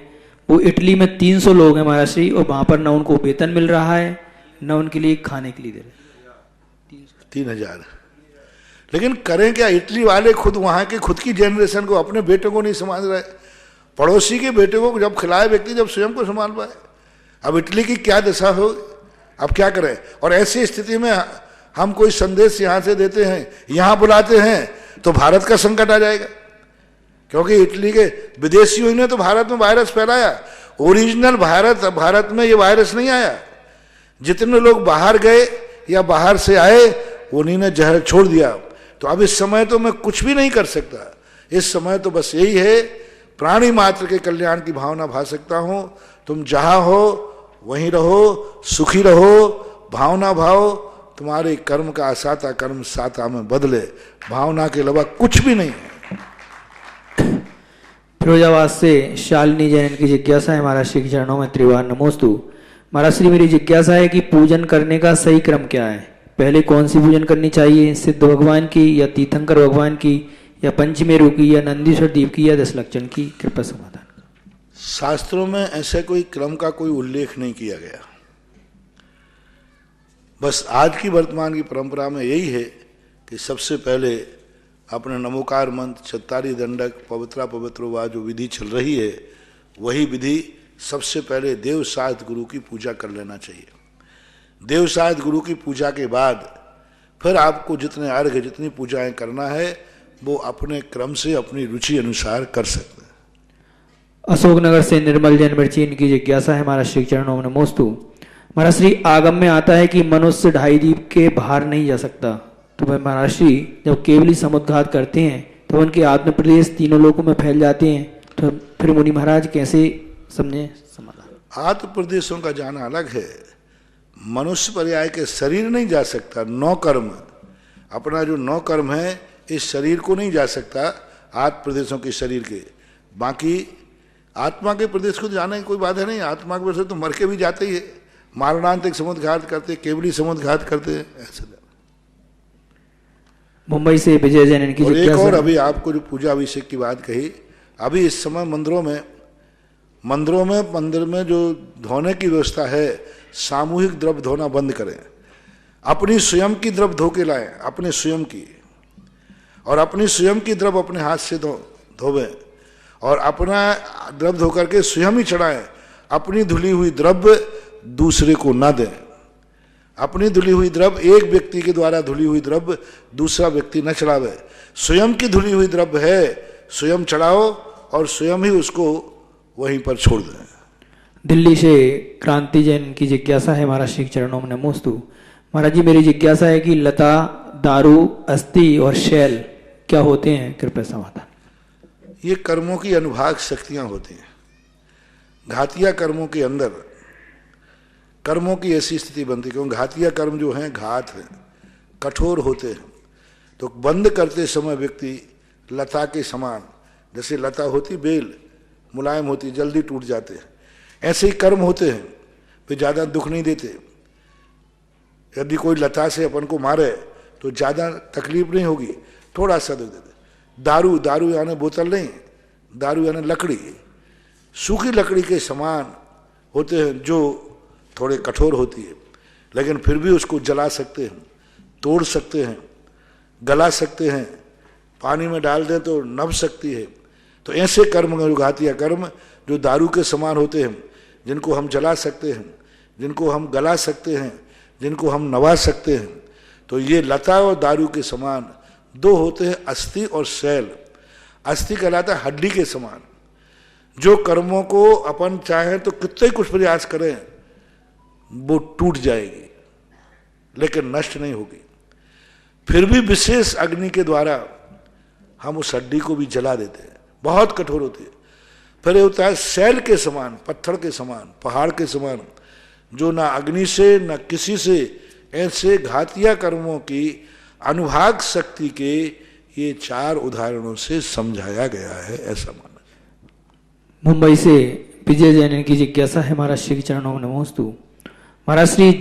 वो इटली में 300 लोग हैं महाराज श्री, और वहाँ पर ना उनको वेतन मिल रहा है ना उनके लिए खाने के लिए दे रहे। 3000। लेकिन करें क्या? इटली वाले खुद वहाँ के खुद की जनरेशन को, अपने बेटे को नहीं संभाल रहे, पड़ोसी के बेटे को जब खिलाए व्यक्ति जब स्वयं को संभाल पाए। अब इटली की क्या दशा हो, अब क्या करें? और ऐसी स्थिति में हम कोई संदेश यहाँ से देते हैं, यहाँ बुलाते हैं, तो भारत का संकट आ जाएगा। क्योंकि इटली के विदेशियों ने तो भारत में वायरस फैलाया, ओरिजिनल भारत में ये वायरस नहीं आया। जितने लोग बाहर गए या बाहर से आए उन्हीं ने जहर छोड़ दिया। तो अब इस समय तो मैं कुछ भी नहीं कर सकता। इस समय तो बस यही है, प्राणी मात्र के कल्याण की भावना भा सकता हूँ। तुम जहाँ हो वहीं रहो, सुखी रहो, भावना भाव, तुम्हारे कर्म का असाता कर्म साता में बदले, भावना के अलावा कुछ भी नहीं है। फिरोजाबाद से शालिनी जैन की जिज्ञासा है। महाराज श्री के चरणों में त्रिवार नमोस्तु। महाराज श्री, मेरी जिज्ञासा है कि पूजन करने का सही क्रम क्या है? पहले कौन सी पूजन करनी चाहिए? सिद्ध भगवान की या तीर्थंकर भगवान की या पंचमेरु की या नंदीश्वर दीप की या दशलक्षण की? कृपया समाधान। शास्त्रों में ऐसे कोई क्रम का कोई उल्लेख नहीं किया गया। बस आज की वर्तमान की परंपरा में यही है कि सबसे पहले अपने नमोकार मंत्र, चत्तारी दंडक, पवित्रा पवित्रोवा जो विधि चल रही है वही विधि सबसे पहले देव साध गुरु की पूजा कर लेना चाहिए। देव साध गुरु की पूजा के बाद फिर आपको जितने अर्घ्य, जितनी पूजाएं करना है वो अपने क्रम से अपनी रुचि अनुसार कर सकते हैं। अशोकनगर से निर्मल जैन मिर्ची, इनकी जिज्ञासा है महाराज श्री के चरणों में नमोस्तु। महाराज श्री, आगम में आता है कि मनुष्य 2.5 दीप के बाहर नहीं जा सकता, तो वह महाराज श्री जब केवली समुद्घात करते हैं तो उनके आत्म प्रदेश तीनों लोकों में फैल जाते हैं, तो फिर मुनि महाराज कैसे समझे समाधान? आत्म प्रदेशों का जाना अलग है। मनुष्य पर्याय के शरीर नहीं जा सकता, 9 कर्म, अपना जो 9 कर्म है इस शरीर को नहीं जा सकता, आत्म प्रदेशों के शरीर के। बाकी आत्मा के प्रदेश को जाने की कोई बाधा नहीं, आत्मा के प्रदेश तो मर के भी जाते ही है, मारणांतिक समुद्घात करते, केवली समुद्घात करते, ऐसे। मुंबई से विजय जैन, इनकी और एक जिज्ञासा। और अभी आपको जो पूजा अभिषेक की बात कही, अभी इस समय मंदिर में जो धोने की व्यवस्था है, सामूहिक द्रव्य धोना बंद करें, अपनी स्वयं की द्रव्य धो के लाएं, अपने स्वयं की, और अपनी स्वयं की द्रव्य अपने हाथ से धोवें, और अपना द्रव्य धो करके स्वयं ही चढ़ाएं। अपनी धुली हुई द्रव्य दूसरे को ना दें। अपनी धुली हुई द्रव्य, एक व्यक्ति के द्वारा धुली हुई द्रव्य दूसरा व्यक्ति न चढ़ावे। स्वयं की धुली हुई द्रव्य है, स्वयं चढ़ाओ और स्वयं ही उसको वहीं पर छोड़ दें। दिल्ली से क्रांति जैन की जिज्ञासा है महाराज श्री के चरणों में नमोस्तु। महाराज जी, मेरी जिज्ञासा है कि लता, दारू, अस्थि और शैल क्या होते हैं, कृपया समाधान। ये कर्मों की अनुभाग शक्तियां होती हैं। घातिया कर्मों के अंदर कर्मों की ऐसी स्थिति बनती है, क्योंकि घातिया कर्म जो हैं घात हैं, कठोर होते हैं, तो बंद करते समय व्यक्ति लता के समान, जैसे लता होती बेल मुलायम होती, जल्दी टूट जाते हैं, ऐसे ही कर्म होते हैं, वे ज़्यादा दुख नहीं देते। यदि कोई लता से अपन को मारे तो ज़्यादा तकलीफ नहीं होगी, थोड़ा सा दुख देते। दारू यानी बोतल नहीं, दारू यानी लकड़ी, सूखी लकड़ी के समान होते हैं, जो थोड़े कठोर होती है, लेकिन फिर भी उसको जला सकते हैं, तोड़ सकते हैं, गला सकते हैं, पानी में डाल दें तो नभ सकती है। तो ऐसे कर्म जो घातिया कर्म जो दारू के समान होते हैं, जिनको हम जला सकते हैं, जिनको हम गला सकते हैं, जिनको हम नवा सकते हैं, तो ये लता और दारू के समान 2 होते हैं, अस्थि और शैल। अस्थि कहलाता है हड्डी के समान, जो कर्मों को अपन चाहें तो कितने कुछ प्रयास करें वो टूट जाएगी, लेकिन नष्ट नहीं होगी। फिर भी विशेष अग्नि के द्वारा हम उस हड्डी को भी जला देते हैं, बहुत कठोर होती है। फिर ये होता है शैल के समान, पत्थर के समान, पहाड़ के समान, जो ना अग्नि से न किसी से, ऐसे घातिया कर्मों की अनुभाग शक्ति के ये 4 उदाहरणों से समझाया गया है, ऐसा माना। मुंबई से विजय जैन, इनकी जिज्ञासा है महाराज श्री के चरणों में नमोस्तु। महाराज श्री,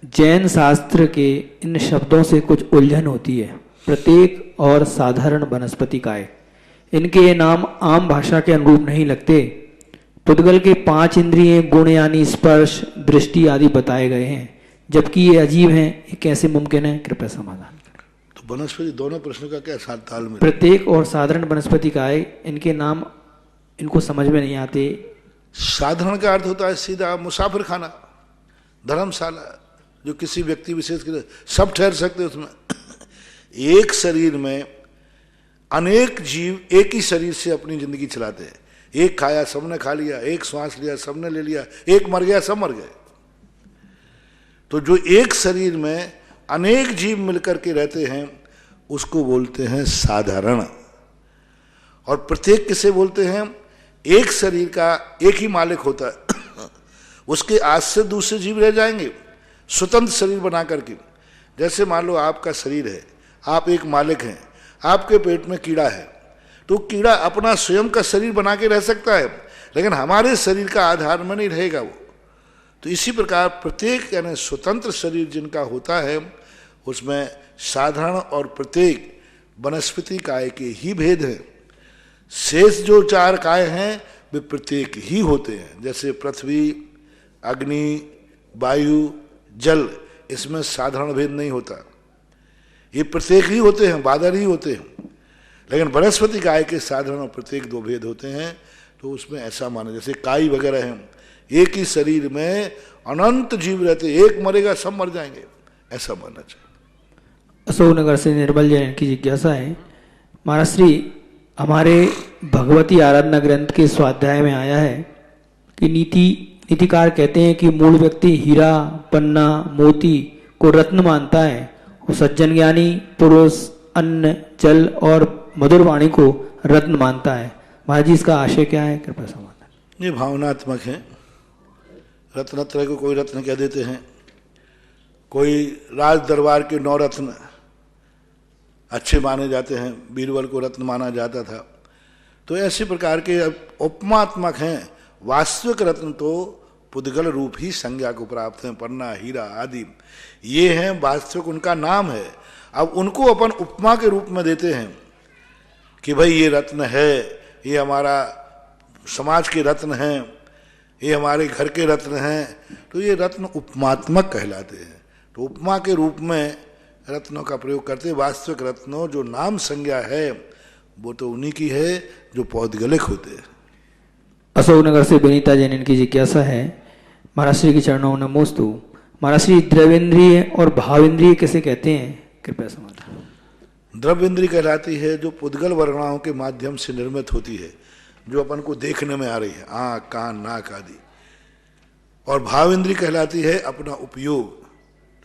जैन शास्त्र के इन शब्दों से कुछ उलझन होती है, प्रत्येक और साधारण वनस्पतिकाय, इनके ये नाम आम भाषा के अनुरूप नहीं लगते। पुद्गल के 5 इंद्रिय गुण यानी स्पर्श, दृष्टि आदि बताए गए हैं, जबकि ये अजीब हैं, ये कैसे मुमकिन है, कृपया समाधान। तो वनस्पति, दोनों प्रश्नों का क्या साथ ताल में? प्रत्येक और साधारण वनस्पतिकाय, इनके नाम इनको समझ में नहीं आते। साधारण का अर्थ होता है सीधा मुसाफिर खाना, धर्मशाला, जो किसी व्यक्ति विशेष के लिए सब ठहर सकते उसमें। एक शरीर में अनेक जीव एक ही शरीर से अपनी जिंदगी चलाते हैं। एक खाया सबने खा लिया, एक श्वास लिया सबने ले लिया, एक मर गया सब मर गए। तो जो एक शरीर में अनेक जीव मिलकर के रहते हैं उसको बोलते हैं साधारण। और प्रत्येक किसे बोलते हैं? एक शरीर का एक ही मालिक होता है, उसके आज से दूसरे जीव रह जाएंगे स्वतंत्र शरीर बना करके। जैसे मान लो आपका शरीर है, आप एक मालिक हैं, आपके पेट में कीड़ा है, तो कीड़ा अपना स्वयं का शरीर बना के रह सकता है, लेकिन हमारे शरीर का आधार में नहीं रहेगा वो। तो इसी प्रकार प्रत्येक यानी स्वतंत्र शरीर जिनका होता है उसमें साधारण और प्रत्येक वनस्पति काय के ही भेद हैं। शेष जो 4 काय हैं वे प्रत्येक ही होते हैं, जैसे पृथ्वी, अग्नि, वायु, जल, इसमें साधारण भेद नहीं होता, ये प्रत्येक ही होते हैं, बादल ही होते हैं। लेकिन वनस्पति काय के साधारण और प्रत्येक 2 भेद होते हैं। तो उसमें ऐसा माना, जैसे काई वगैरह हैं, एक ही शरीर में अनंत जीव रहते, एक मरेगा सब मर जाएंगे, ऐसा मानना चाहिए। अशोकनगर से निर्मल जैन की जिज्ञासा है, महाराज श्री, हमारे भगवती आराधना ग्रंथ के स्वाध्याय में आया है कि नीतिकार कहते हैं कि मूल व्यक्ति हीरा, पन्ना, मोती को रत्न मानता है और सज्जन ज्ञानी पुरुष अन्न, जल और मधुर वाणी को रत्न मानता है। महाराज जी, इसका आशय क्या है? कृपया समाधान। ये भावनात्मक है। रत्नत्रय को कोई रत्न कह देते हैं, कोई राज दरबार के 9 रत्न अच्छे माने जाते हैं, बीरबल को रत्न माना जाता था। तो ऐसे प्रकार के उपमात्मक हैं। वास्तविक रत्न तो पुद्गल रूप ही संज्ञा को प्राप्त हैं। पन्ना, हीरा आदि ये हैं वास्तविक, उनका नाम है। अब उनको अपन उपमा के रूप में देते हैं कि भाई ये रत्न है, ये हमारा समाज के रत्न हैं, ये हमारे घर के रत्न हैं। तो ये रत्न उपमात्मक कहलाते हैं। तो उपमा के रूप में रत्नों का प्रयोग करते। वास्तविक रत्नों जो नाम संज्ञा है वो तो उन्हीं की है जो पौद्गलिक होते हैं। अशोकनगर से विनीता जैन, इनकी जिज्ञासा है। महाराज श्री के चरणों में नमोस्तु। महाराज श्री, द्रव्येंद्रिय और भावेंद्रिय कैसे कहते हैं? कृपया समाधान। द्रव्येंद्रिय कहलाती है जो पुद्गल वर्णाओं के माध्यम से निर्मित होती है, जो अपन को देखने में आ रही है, आँख, कान, नाक आदि। और भावेंद्रिय कहलाती है अपना उपयोग,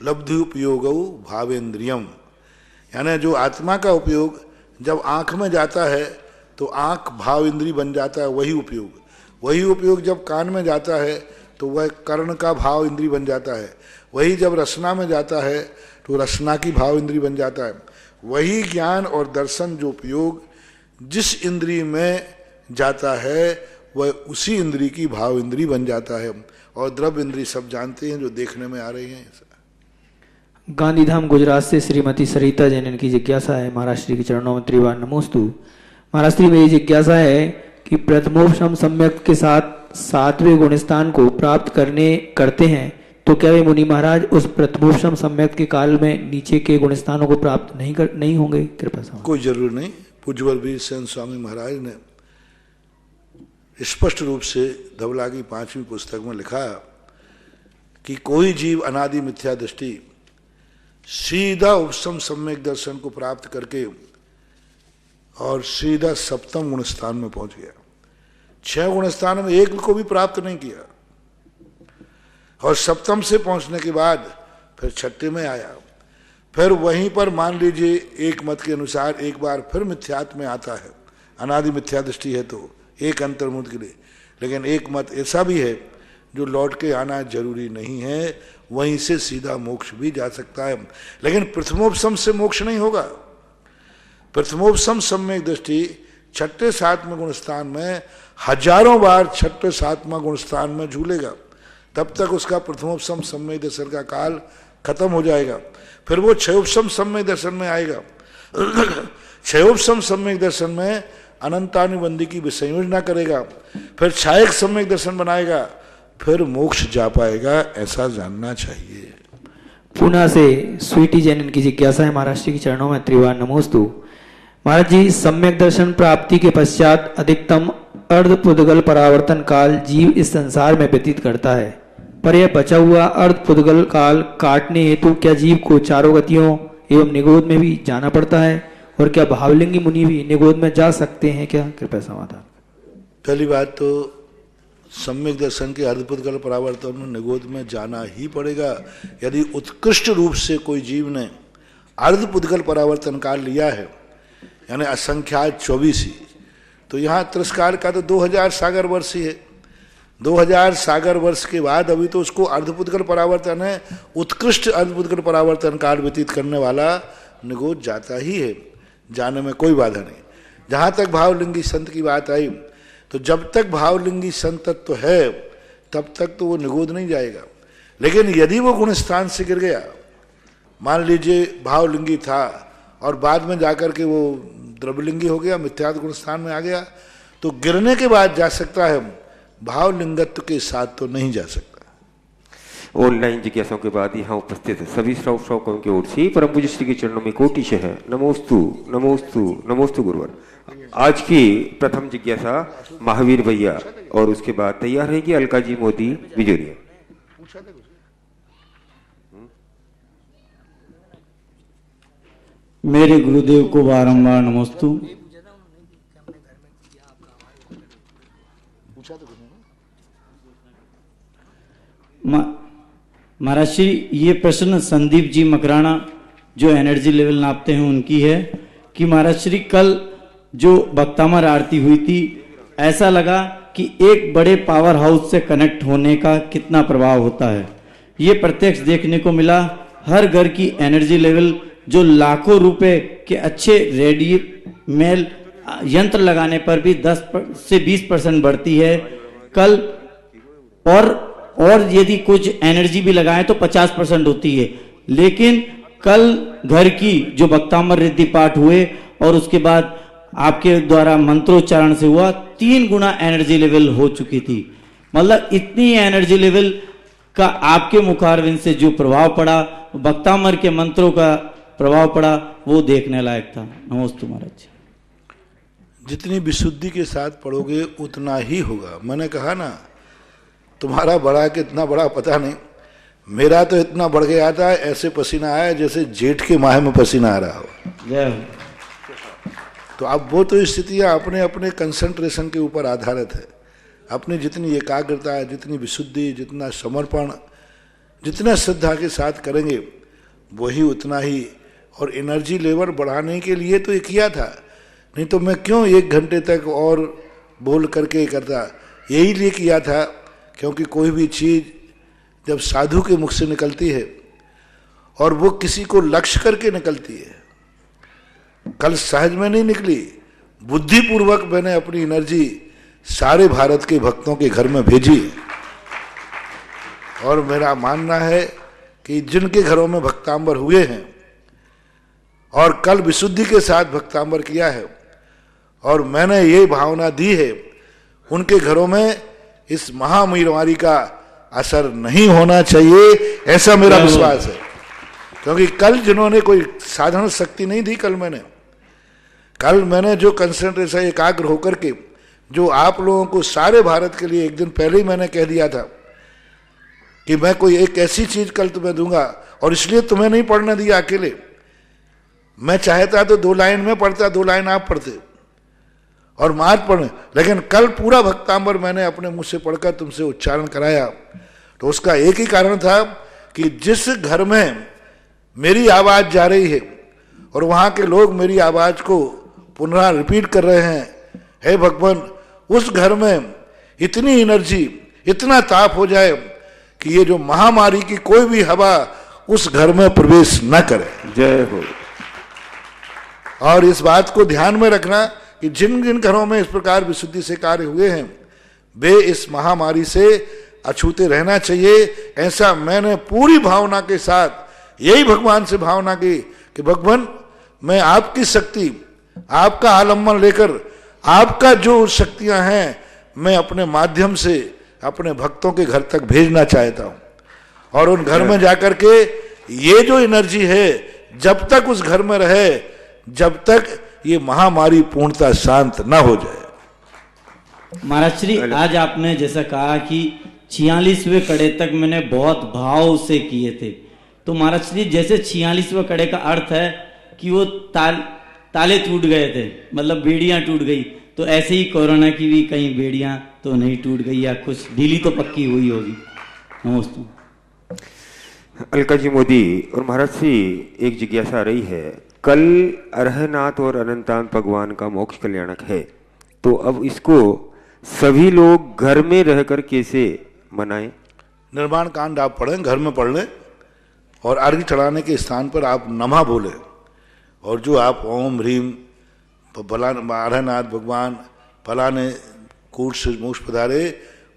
लब्धि उपयोग भावेंद्रियम, यानी जो आत्मा का उपयोग जब आँख में जाता है तो आँख भाव इंद्रिय बन जाता है, वही उपयोग जब कान में जाता है तो वह कर्ण का भाव इंद्रिय बन जाता है, वही जब रसना में जाता है तो रसना की भाव इंद्रिय बन जाता है। वही ज्ञान और दर्शन जो उपयोग जिस इंद्रिय में जाता है वह उसी इंद्रिय की भाव इंद्रिय बन जाता है। और द्रव्य इंद्रिय सब जानते हैं जो देखने में आ रही हैं। गांधीधाम गुजरात से श्रीमती सरिता जैन, इनकी जिज्ञासा है। महाराज श्री के चरणों में त्रिवार नमोस्तु। महाराज श्री, मेरी जिज्ञासा है कि प्रथमोपशम सम्यक के साथ 7वें गुणस्थान को प्राप्त करते हैं तो क्या वे मुनि महाराज उस प्रथमोपशम सम्यक के काल में नीचे के गुणस्थानों को प्राप्त नहीं होंगे? कृपया समाधान। कोई जरूर नहीं। पूज्यवर वीर सेन स्वामी महाराज ने स्पष्ट रूप से धवला की 5वीं पुस्तक में लिखा कि कोई जीव अनादि मिथ्या दृष्टि सीधा उपशम सम्यक दर्शन को प्राप्त करके और सीधा 7वें गुणस्थान में पहुंच गया। 6 गुणस्थान में एक को भी प्राप्त नहीं किया और 7वें से पहुंचने के बाद फिर 6ठे में आया। फिर वहीं पर मान लीजिए एक मत के अनुसार एक बार फिर मिथ्यात्व में आता है, अनादि मिथ्या दृष्टि है तो एक अंतर्मुख के लिए। लेकिन एक मत ऐसा भी है जो लौट के आना जरूरी नहीं है, वहीं से सीधा मोक्ष भी जा सकता है। लेकिन प्रथमोपशम से मोक्ष नहीं होगा। प्रथमोपशम सम्यक दृष्टि 6ठे 7वें गुणस्थान में हजारों बार 6ठे 7वें गुणस्थान में झूलेगा, तब तक उसका प्रथमोपशम सम्यक दर्शन का काल खत्म हो जाएगा। फिर वो 6उपशम सम्यक दर्शन में आएगा। 6उपशम सम्यक दर्शन में अनंतानुबंधी की विसंयोजना करेगा, फिर 6 सम्यक दर्शन बनाएगा, फिर मोक्ष जा पाएगा, ऐसा जानना चाहिए। पुणे से स्वीटी जैन, इनकी जिज्ञासा है। महाराज जी के चरणों में त्रिवार नमोस्तु। महाराज जी, सम्यक दर्शन प्राप्ति के पश्चात अधिकतम अर्ध पुद्गल परावर्तन काल जीव इस संसार में व्यतीत करता है, पर यह बचा हुआ अर्ध पुद्गल काल काटने हेतु क्या जीव को चारों गतियों एवं निगोद में भी जाना पड़ता है? और क्या भावलिंगी मुनि भी निगोद में जा सकते हैं क्या? कृपया समाधान। पहली बात तो सम्यक दर्शन के अर्धपुद्गल परावर्तन में निगोद में जाना ही पड़ेगा। यदि उत्कृष्ट रूप से कोई जीव ने अर्धपुद्गल परावर्तन काल लिया है, यानी असंख्यात 24 ही, तो यहाँ तिरस्कार का तो 2000 सागर वर्ष ही है। 2000 सागर वर्ष के बाद अभी तो उसको अर्धपुद्गल परावर्तन है, उत्कृष्ट अर्धपुद्गल परावर्तन काल व्यतीत करने वाला निगोद जाता ही है, जाने में कोई बाधा नहीं। जहाँ तक भावलिंगी संत की बात आई, तो जब तक भावलिंगी संतत्व तो है तब तक तो वो निगोद नहीं जाएगा। लेकिन यदि वो गुणस्थान से गिर गया, मान लीजिए भावलिंगी था और बाद में जाकर के वो द्रव्यलिंगी हो गया, मिथ्यात्व गुणस्थान में आ गया, तो गिरने के बाद जा सकता है, भावलिंगत्व के साथ तो नहीं जा सकता। ऑनलाइन जिज्ञासाओं के बाद यहाँ उपस्थित सभी श्रावकों की ओर से परम पूज्य श्री के चरणों में कोटि से है नमोस्तु नमोस्तु नमोस्तु गुरुवर। आज की प्रथम जिज्ञासा महावीर भैया और उसके बाद तैयार रहेगी अलका जी मोदी बिजोरिया। मेरे गुरुदेव को बारंबार नमोस्तु। महाराज श्री, ये प्रश्न संदीप जी मकराना जो एनर्जी लेवल नापते हैं उनकी है कि महाराज श्री कल जो भक्तामर आरती हुई थी, ऐसा लगा कि एक बड़े पावर हाउस से कनेक्ट होने का कितना प्रभाव होता है। ये प्रत्यक्ष देखने को मिला। हर घर की एनर्जी लेवल जो लाखों रुपए के अच्छे रेडिमेल यंत्र लगाने पर भी 10 से 20% बढ़ती है कल, और यदि कुछ एनर्जी भी लगाएं तो 50% होती है। लेकिन कल घर की जो भक्तामर रिद्धि पाठ हुए और उसके बाद आपके द्वारा मंत्रोच्चारण से हुआ, 3 गुना एनर्जी लेवल हो चुकी थी। मतलब इतनी एनर्जी लेवल का आपके मुखारविंद से जो प्रभाव पड़ा, भक्तामर के मंत्रों का प्रभाव पड़ा, वो देखने लायक था। नमस्ते महाराज। जितनी विशुद्धि के साथ पढ़ोगे उतना ही होगा। मैंने कहा ना, तुम्हारा बढ़ा कि इतना बड़ा पता नहीं, मेरा तो इतना बढ़ गया था, ऐसे पसीना आया जैसे जेठ के माह में पसीना आ रहा हो। जय हो। तो अब वो तो स्थितियाँ अपने अपने कंसंट्रेशन के ऊपर आधारित है। अपनी जितनी एकाग्रता है, जितनी विशुद्धि, जितना समर्पण, जितना श्रद्धा के साथ करेंगे वही उतना ही। और एनर्जी लेवल बढ़ाने के लिए तो ये किया था, नहीं तो मैं क्यों 1 घंटे तक और बोल करके करता। यही लिए किया था क्योंकि कोई भी चीज़ जब साधु के मुख से निकलती है और वो किसी को लक्ष्य करके निकलती है, कल सहज में नहीं निकली, बुद्धिपूर्वक मैंने अपनी एनर्जी सारे भारत के भक्तों के घर में भेजी। और मेरा मानना है कि जिनके घरों में भक्तांबर हुए हैं और कल विशुद्धि के साथ भक्तांबर किया है, और मैंने ये भावना दी है, उनके घरों में इस महामारी का असर नहीं होना चाहिए, ऐसा मेरा विश्वास है। क्योंकि कल जिन्होंने कोई साधारण शक्ति नहीं दी, कल मैंने जो कंसंट्रेशन एकाग्र होकर के, जो आप लोगों को सारे भारत के लिए एक दिन पहले ही मैंने कह दिया था कि मैं कोई एक ऐसी चीज कल तुम्हें दूंगा, और इसलिए तुम्हें नहीं पढ़ने दिया अकेले। मैं चाहता तो 2 लाइन में पढ़ता, 2 लाइन आप पढ़ते और मार पढ़े, लेकिन कल पूरा भक्तांबर मैंने अपने मुंह से पढ़कर तुमसे उच्चारण कराया। तो उसका एक ही कारण था कि जिस घर में मेरी आवाज जा रही है और वहां के लोग मेरी आवाज को पुनः रिपीट कर रहे हैं, हे भगवान, उस घर में इतनी एनर्जी, इतना ताप हो जाए कि ये जो महामारी की कोई भी हवा उस घर में प्रवेश न करे। जय हो। और इस बात को ध्यान में रखना कि जिन जिन घरों में इस प्रकार विशुद्धि से कार्य हुए हैं वे इस महामारी से अछूते रहना चाहिए। ऐसा मैंने पूरी भावना के साथ यही भगवान से भावना की कि भगवान, मैं आपकी शक्ति, आपका आलम्बन लेकर, आपका जो शक्तियां हैं मैं अपने माध्यम से अपने भक्तों के घर तक भेजना चाहता हूं। और उन घर में जाकर के ये जो एनर्जी है जब तक उस घर में रहे, जब तक ये महामारी पूर्णतः शांत ना हो जाए। महाराज श्री, आज आपने जैसा कहा कि 46वें कड़े तक मैंने बहुत भाव से किए थे, तो महाराज श्री जैसे 46वें कड़े का अर्थ है कि वो ताले टूट गए थे, मतलब बेड़ियां टूट गई, तो ऐसे ही कोरोना की भी कहीं बेड़ियां तो नहीं टूट गई या कुछ ढीली तो पक्की हुई होगी। नमस्ते। अलका जी मोदी और महाराज श्री, एक जिज्ञासा आ रही है, कल अरहनाथ और अनंतान भगवान का मोक्ष कल्याणक है, तो अब इसको सभी लोग घर में रहकर कैसे मनाएं? निर्माण कांड आप पढ़ें, घर में पढ़ लें, और अर्घ्य चढ़ाने के स्थान पर आप नमः बोले, और जो आप ओम ह्रीम अरहनाथ भगवान फलाने कूट से मोक्ष पधारे,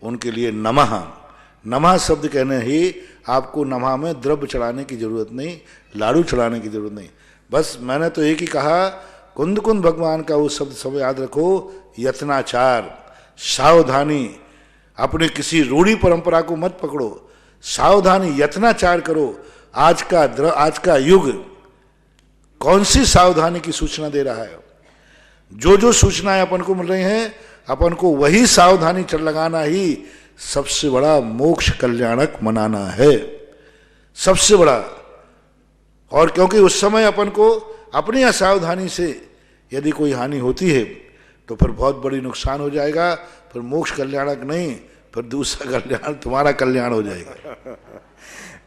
उनके लिए नमः। नमः शब्द कहने ही आपको नमः में द्रव्य चढ़ाने की जरूरत नहीं, लाडू चढ़ाने की जरूरत नहीं। बस मैंने तो एक ही कहा, कुंद कुंद भगवान का वो शब्द सब याद रखो, यत्नाचार, सावधानी, अपने किसी रूढ़ी परंपरा को मत पकड़ो, सावधानी, यत्नाचार करो। आज का युग कौन सी सावधानी की सूचना दे रहा है? जो जो सूचनाएं अपन को मिल रही हैं, अपन को वही सावधानी चल लगाना ही सबसे बड़ा मोक्ष कल्याणक मनाना है, सबसे बड़ा। और क्योंकि उस समय अपन को अपनी असावधानी से यदि कोई हानि होती है तो फिर बहुत बड़ी नुकसान हो जाएगा, फिर मोक्ष कल्याणक नहीं, फिर दूसरा कल्याण तुम्हारा कल्याण हो जाएगा।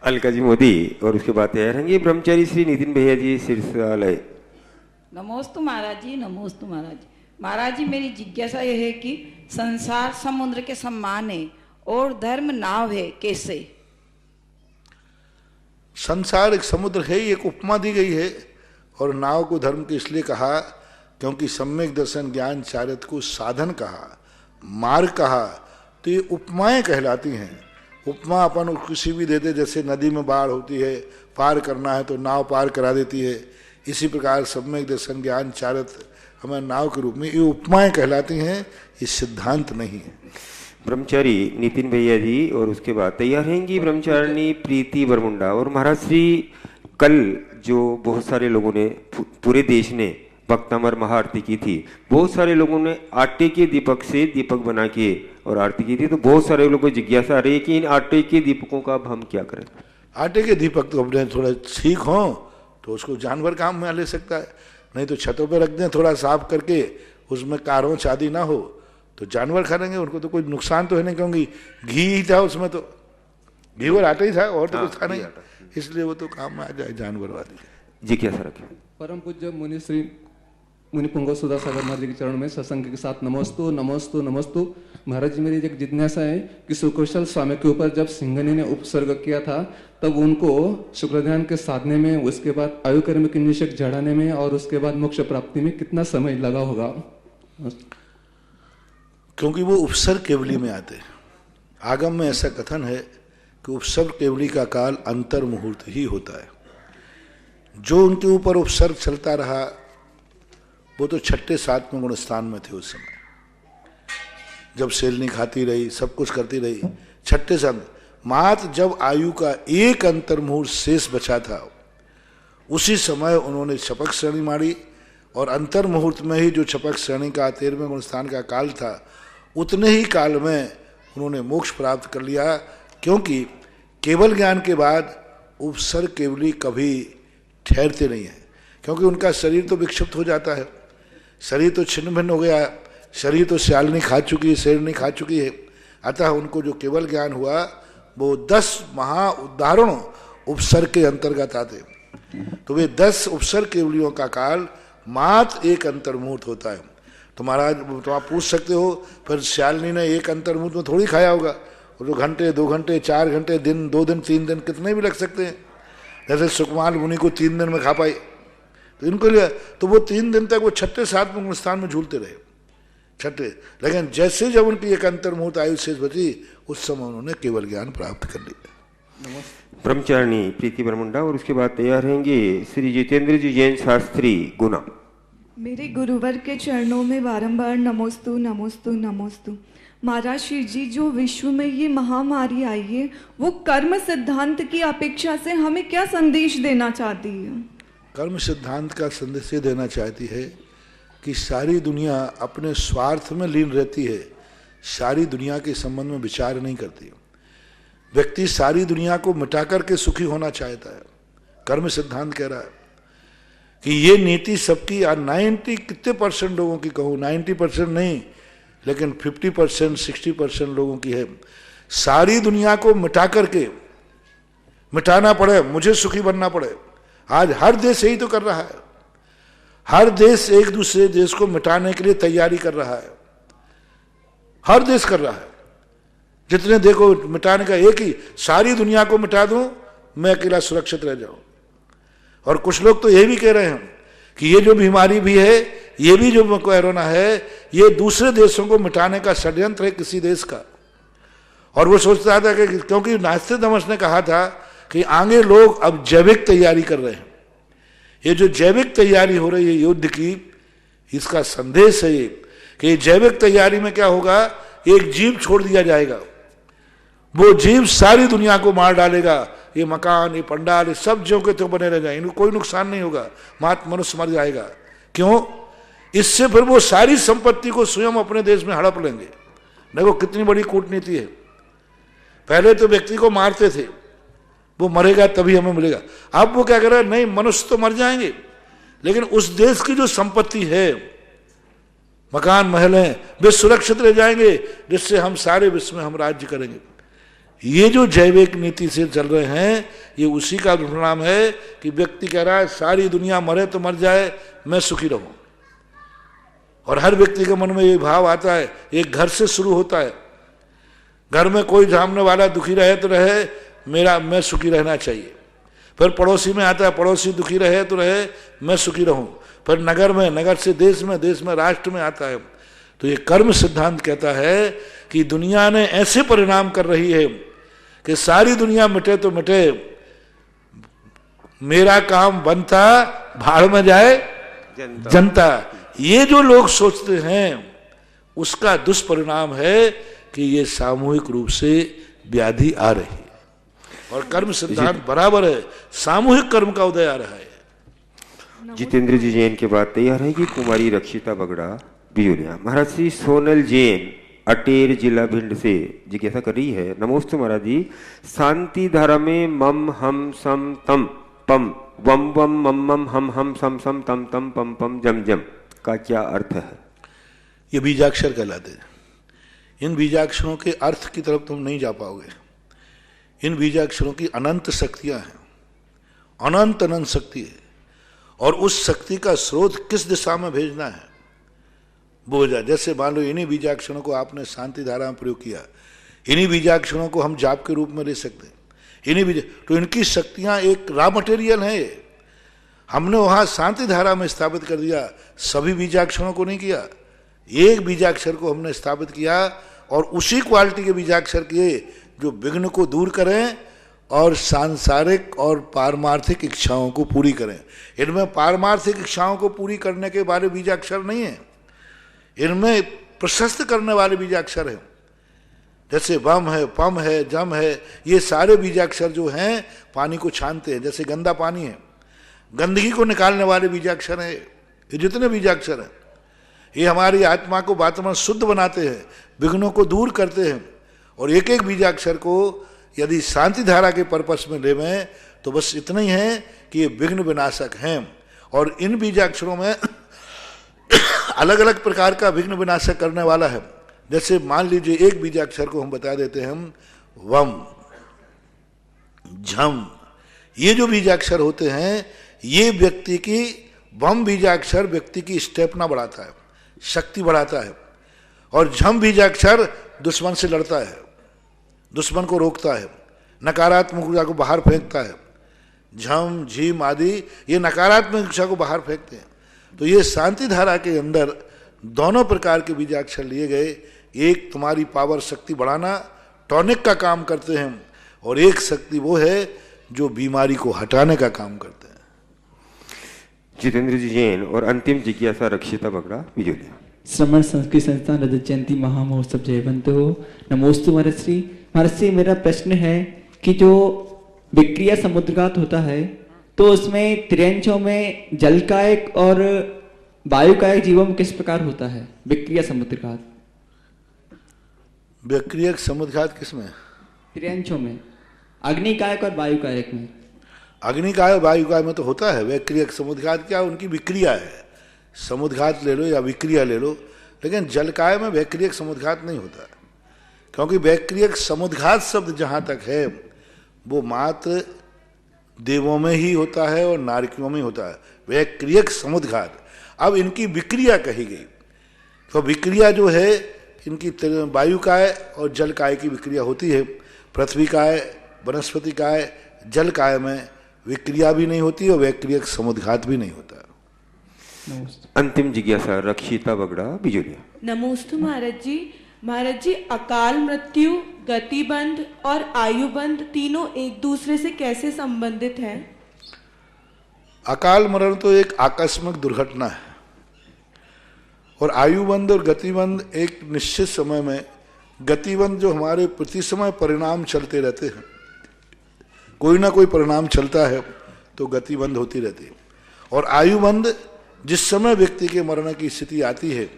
अलका जी मोदी और उसके बाद तैयार रहेंगे ब्रह्मचारी श्री नितिन भैया जी सिरसालय। नमोस्तु महाराज जी, नमोस्तु महाराज जी। महाराज जी मेरी जिज्ञासा यह है कि संसार समुद्र के समान है और धर्म नाव है, कैसे? संसार एक समुद्र है, एक उपमा दी गई है। और नाव को धर्म को इसलिए कहा क्योंकि सम्यक दर्शन ज्ञान चारित्र को साधन कहा, मार्ग कहा, तो ये उपमाएं कहलाती हैं। उपमा अपन किसी भी देते, जैसे नदी में बाढ़ होती है, पार करना है तो नाव पार करा देती है, इसी प्रकार सम्यक दर्शन ज्ञान चारित्र हमें नाव के रूप में ये उपमाएं कहलाती हैं, ये सिद्धांत नहीं है। ब्रह्मचारी नितिन भैया जी और उसके बाद तैयार रहेंगी ब्रह्मचारिणी प्रीति बरमुंडा। और महाराज श्री कल जो बहुत सारे लोगों ने, पूरे देश ने भक्तामर महाआरती की थी, बहुत सारे लोगों ने आटे के दीपक से दीपक बना के और आरती की थी, तो बहुत सारे लोगों को जिज्ञासा आ रही है कि इन आटे के दीपकों का अब हम क्या करें? आटे के दीपक तो अपने थोड़ा ठीक हो तो उसको जानवर काम में ले सकता है, नहीं तो छतों पे रख दें थोड़ा साफ करके, उसमें कारों आदि ना हो तो जानवर खा लेंगे, उनको तो कोई नुकसान तो है नहीं, क्योंकि घी ही था उसमें, तो घी और आटा ही था और तो कुछ था नहीं, इसलिए वो तो काम में आ जाए जानवर वाली। जिज्ञासा रखें। परम पूज्य मुनि श्री मुनि पुंगव सुधा सागर महाराज जी के चरणों में सत्संग के साथ नमोस्तु नमोस्तु नमोस्तु। महाराज जी मेरी एक जिज्ञासा है कि सुकुशल स्वामी के ऊपर जब सिंघनी ने उपसर्ग किया था तब उनको शुक्र ध्यान के साधने में, उसके बाद आयु कर्म के निषेक झड़ाने में और उसके बाद मोक्ष प्राप्ति में कितना समय लगा होगा? क्योंकि वो उपसर्ग केवली में आते हैं। आगम में ऐसा कथन है कि उपसर्ग केवली का काल अंतर मुहूर्त ही होता है। जो उनके ऊपर उपसर्ग चलता रहा वो तो छठे सातवें गुण स्थान में थे उस समय, जब सेलनी खाती रही, सब कुछ करती रही, छठे सात। मात्र जब आयु का एक अंतर मुहूर्त शेष बचा था उसी समय उन्होंने छपक श्रेणी मारी, और अंतर मुहूर्त में ही जो छपक श्रेणी का 13वें गुण स्थान का काल था उतने ही काल में उन्होंने मोक्ष प्राप्त कर लिया। क्योंकि केवल ज्ञान के बाद उपसर्ग केवली कभी ठहरते नहीं है, क्योंकि उनका शरीर तो विक्षिप्त हो जाता है, शरीर तो छिन्न भिन्न हो गया, शरीर तो स्यालनी खा चुकी है, शेरनी खा चुकी है। अतः उनको जो केवल ज्ञान हुआ वो 10 महा उदाहरणों उपसर्ग के अंतर्गत आते। तो वे 10 उपसर्ग केवलियों का काल मात्र एक अंतर्मुहूर्त होता है। तो महाराज तो आप पूछ सकते हो फिर श्यालनी ने एक अंतर्मुहूर्त में थोड़ी खाया होगा, वो तो घंटे 2 घंटे 4 घंटे दिन 2 दिन 3 दिन कितने भी लग सकते हैं। जैसे सुकुमार मुनि को 3 दिन में खा पाई, तो इनको लिया तो वो 3 दिन तक वो छठे सातवें स्थान में झूलते रहे छठे। लेकिन जैसे जब उनकी एक अंतर्मुहूर्त आयु शेष बची उस समय उन्होंने केवल ज्ञान प्राप्त कर लिया। ब्रह्मचारिणी प्रीति बरमुंडा और उसके बाद तैयार रहेंगे श्री जितेंद्र जी जैन शास्त्री गुना। मेरे गुरुवर के चरणों में बारंबार नमोस्तु नमोस्तु नमोस्तु। महाराज श्री जी, जो विश्व में ये महामारी आई है वो कर्म सिद्धांत की अपेक्षा से हमें क्या संदेश देना चाहती है? कर्म सिद्धांत का संदेश ये देना चाहती है कि सारी दुनिया अपने स्वार्थ में लीन रहती है, सारी दुनिया के संबंध में विचार नहीं करती। व्यक्ति सारी दुनिया को मिटा करके सुखी होना चाहता है। कर्म सिद्धांत कह रहा है कि ये नीति सबकी 90 कितने % लोगों की कहूँ, 90% नहीं लेकिन 50% 60% लोगों की है। सारी दुनिया को मिटा करके, मिटाना पड़े, मुझे सुखी बनना पड़े। आज हर देश यही तो कर रहा है, हर देश एक दूसरे देश को मिटाने के लिए तैयारी कर रहा है, हर देश कर रहा है। जितने देखो मिटाने का एक ही, सारी दुनिया को मिटा दूं मैं अकेला सुरक्षित रह जाऊं। और कुछ लोग तो ये भी कह रहे हैं कि ये जो बीमारी भी है, ये भी जो कोरोना है, ये दूसरे देशों को मिटाने का षड्यंत्र है किसी देश का। और वो सोचता था कि क्योंकि नास्तिकदमस ने कहा था कि आगे लोग अब जैविक तैयारी कर रहे हैं, ये जो जैविक तैयारी हो रही है युद्ध की, इसका संदेश है ये कि जैविक तैयारी में क्या होगा, एक जीव छोड़ दिया जाएगा, वो जीव सारी दुनिया को मार डालेगा। ये मकान, ये पंडाल, ये सब जो के तो बने रह जाएंगे, इनको कोई नुकसान नहीं होगा, मात्र मनुष्य मर जाएगा। क्यों? इससे फिर वो सारी संपत्ति को स्वयं अपने देश में हड़प लेंगे। देखो कितनी बड़ी कूटनीति है। पहले तो व्यक्ति को मारते थे, वो मरेगा तभी हमें मिलेगा। अब वो क्या कर रहा है, नहीं मनुष्य तो मर जाएंगे लेकिन उस देश की जो संपत्ति है मकान महलें वे सुरक्षित रह जाएंगे, जिससे हम सारे विश्व में हम राज्य करेंगे। ये जो जैविक नीति से चल रहे हैं, ये उसी का परिणाम है कि व्यक्ति कह रहा है सारी दुनिया मरे तो मर जाए, मैं सुखी रहूं। और हर व्यक्ति के मन में ये भाव आता है, एक घर से शुरू होता है। घर में कोई सामने वाला दुखी रहे तो रहे, मैं सुखी रहना चाहिए। फिर पड़ोसी में आता है, पड़ोसी दुखी रहे तो रहे, मैं सुखी रहूं। फिर नगर में, नगर से देश में राष्ट्र में आता है। तो ये कर्म सिद्धांत कहता है कि दुनिया ने ऐसे परिणाम कर रही है कि सारी दुनिया मिटे तो मिटे, मेरा काम बनता, भाड़ में जाए जनता। ये जो लोग सोचते हैं उसका दुष्परिणाम है कि ये सामूहिक रूप से व्याधि आ रही है। और कर्म सिद्धांत बराबर है, सामूहिक कर्म का उदय आ रहा है। जितेंद्र जी जैन के बाद तैयार है कि कुमारी रक्षिता बगड़ा बिजुलिया। महाराज श्री सोनल जैन अटेर जिला भिंड से जिज्ञासा कर रही है। नमोस्तु महाराज जी, शांति धारा में मम हम सम तम पम वम वम मम मम हम सम सम तम तम पम पम जम जम का क्या अर्थ है? ये बीजाक्षर कहलाते हैं। इन बीजाक्षरों के अर्थ की तरफ तुम नहीं जा पाओगे। इन बीजाक्षरों की अनंत शक्तियां हैं, अनंत अनंत शक्ति है। और उस शक्ति का स्रोत किस दिशा में भेजना है वो वजह। जैसे मान लो इन्हीं बीजाक्षरों को आपने शांति धारा में प्रयोग किया, इन्हीं बीजाक्षरों को हम जाप के रूप में ले सकते हैं। तो इनकी शक्तियां एक रॉ मटेरियल है। हमने वहां शांति धारा में स्थापित कर दिया, सभी बीजाक्षरों को नहीं किया, एक बीजाक्षर को हमने स्थापित किया और उसी क्वालिटी के बीजाक्षर किए जो विघ्न को दूर करें और सांसारिक और पारमार्थिक इच्छाओं को पूरी करें। इनमें पारमार्थिक इच्छाओं को पूरी करने के वाले बीजाक्षर नहीं है, इनमें प्रशस्त करने वाले बीजाक्षर हैं। जैसे वम है, पम है, जम है, ये सारे बीजाक्षर जो हैं पानी को छानते हैं। जैसे गंदा पानी है, गंदगी को निकालने वाले बीजाक्षर हैं। ये जितने बीजाक्षर हैं ये हमारी आत्मा को वातावरण शुद्ध बनाते हैं, विघ्नों को दूर करते हैं। और एक एक बीजाक्षर को यदि शांति धारा के पर्पस में लेवें तो बस इतना ही है कि ये विघ्न विनाशक हैं। और इन बीजाक्षरों में अलग अलग प्रकार का विघ्न विनाशक करने वाला है। जैसे मान लीजिए एक बीजाक्षर को हम बता देते हैं, हम वम, झम, ये जो बीजाक्षर होते हैं ये व्यक्ति की, वम बीजाक्षर व्यक्ति की स्टेपना बढ़ाता है, शक्ति बढ़ाता है। और झम बीजाक्षर दुश्मन से लड़ता है, दुश्मन को रोकता है, नकारात्मक ऊर्जा को बाहर फेंकता है। झम, झीम आदि ये नकारात्मक ऊर्जा को बाहर फेंकते हैं। तो ये शांति धारा के अंदर दोनों प्रकार के बीजाक्षर लिए गए। एक तुम्हारी पावर शक्ति बढ़ाना, टॉनिक का काम करते हैं, और एक शक्ति वो है जो बीमारी को हटाने का काम करते हैं। जितेंद्र जी जैन और अंतिम जिज्ञासा रक्षिता बगड़ा बिजुलिया। श्रमण संस्कृत संस्थान रजत जयंती महामहोत्सव जयवंत हो। नमोस्तु महाराज श्री। महाराज श्री, मेरा प्रश्न है कि जो विक्रिया समुद्रघात होता है तो उसमें त्रियंचों में जलकायक और वायुकायक जीवों में किस प्रकार होता है विक्रिया समुद्रघात? विक्रियक समुद्रघात किसमें? त्रियंचों में, अग्निकायक और वायुकायक में। अग्निकाय वायुकाय में तो होता है वैक्रियक समुद्रघात। क्या उनकी विक्रिया है, समुद्रघात ले लो या विक्रिया ले लो, लेकिन जलकाय में वैक्रियक समुद्रघात नहीं होता। क्योंकि वैक्रियक समुद्रघात शब्द जहाँ तक है वो मात्र देवों में ही होता है और नारकियों में ही होता है, वैक्रियक समुद्रघात। अब इनकी विक्रिया कही गई तो विक्रिया जो है इनकी वायुकाय और जलकाय की विक्रिया होती है। पृथ्वी काय, वनस्पति काय, जल काय में विक्रिया भी नहीं होती और वैक्रियक समुद्रघात भी नहीं होता। अंतिम जिज्ञासा रक्षिता बगड़ा बिजुलिया। नमोस्तु महाराज जी। महाराज जी, अकाल मृत्यु, गतिबंध और आयुबंध तीनों एक दूसरे से कैसे संबंधित हैं? अकाल मरण तो एक आकस्मिक दुर्घटना है और आयुबंध और गतिबंध एक निश्चित समय में। गतिबंध जो हमारे प्रति समय परिणाम चलते रहते हैं, कोई ना कोई परिणाम चलता है तो गतिबंध होती रहती है। और आयुबंध जिस समय व्यक्ति के मरने की स्थिति आती है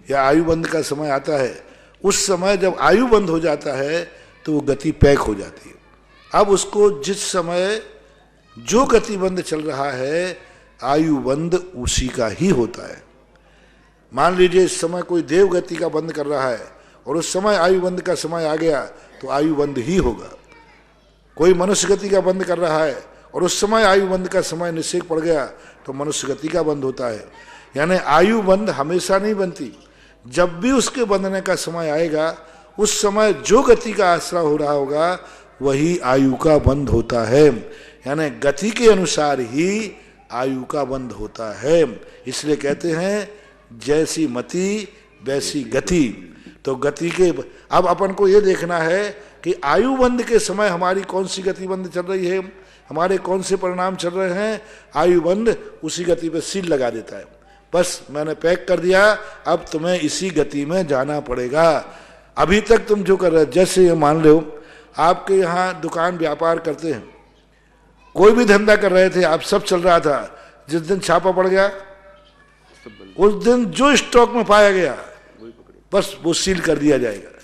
या आयुबंध का समय आता है, उस समय जब आयुबंध हो जाता है तो वो गति पैक हो जाती है। अब उसको जिस समय जो गतिबंध चल रहा है आयुबंध उसी का ही होता है। मान लीजिए इस समय कोई देव गति का बंद कर रहा है और उस समय आयु बंद का समय आ गया तो आयु बंद ही होगा। कोई मनुष्य गति का बंद कर रहा है और उस समय आयु बंद का समय निषेध पड़ गया तो मनुष्य गति का बंद होता है। यानी आयु बंद हमेशा नहीं बनती, जब भी उसके बंधने का समय आएगा उस समय जो गति का आश्रय हो रहा होगा वही आयु का बंद होता है। यानी गति के अनुसार ही आयु का बंद होता है। इसलिए कहते हैं जैसी मति वैसी गति। तो गति के अब अपन को ये देखना है कि आयु बंद के समय हमारी कौन सी गति बंद चल रही है, हमारे कौन से परिणाम चल रहे हैं। आयु बंद उसी गति पे सील लगा देता है। बस मैंने पैक कर दिया, अब तुम्हें इसी गति में जाना पड़ेगा। अभी तक तुम जो कर रहे, जैसे ये मान लो आपके यहाँ दुकान व्यापार करते हैं, कोई भी धंधा कर रहे थे आप, सब चल रहा था, जिस दिन छापा पड़ गया उस दिन जो स्टॉक में पाया गया बस वो सील कर दिया जाएगा।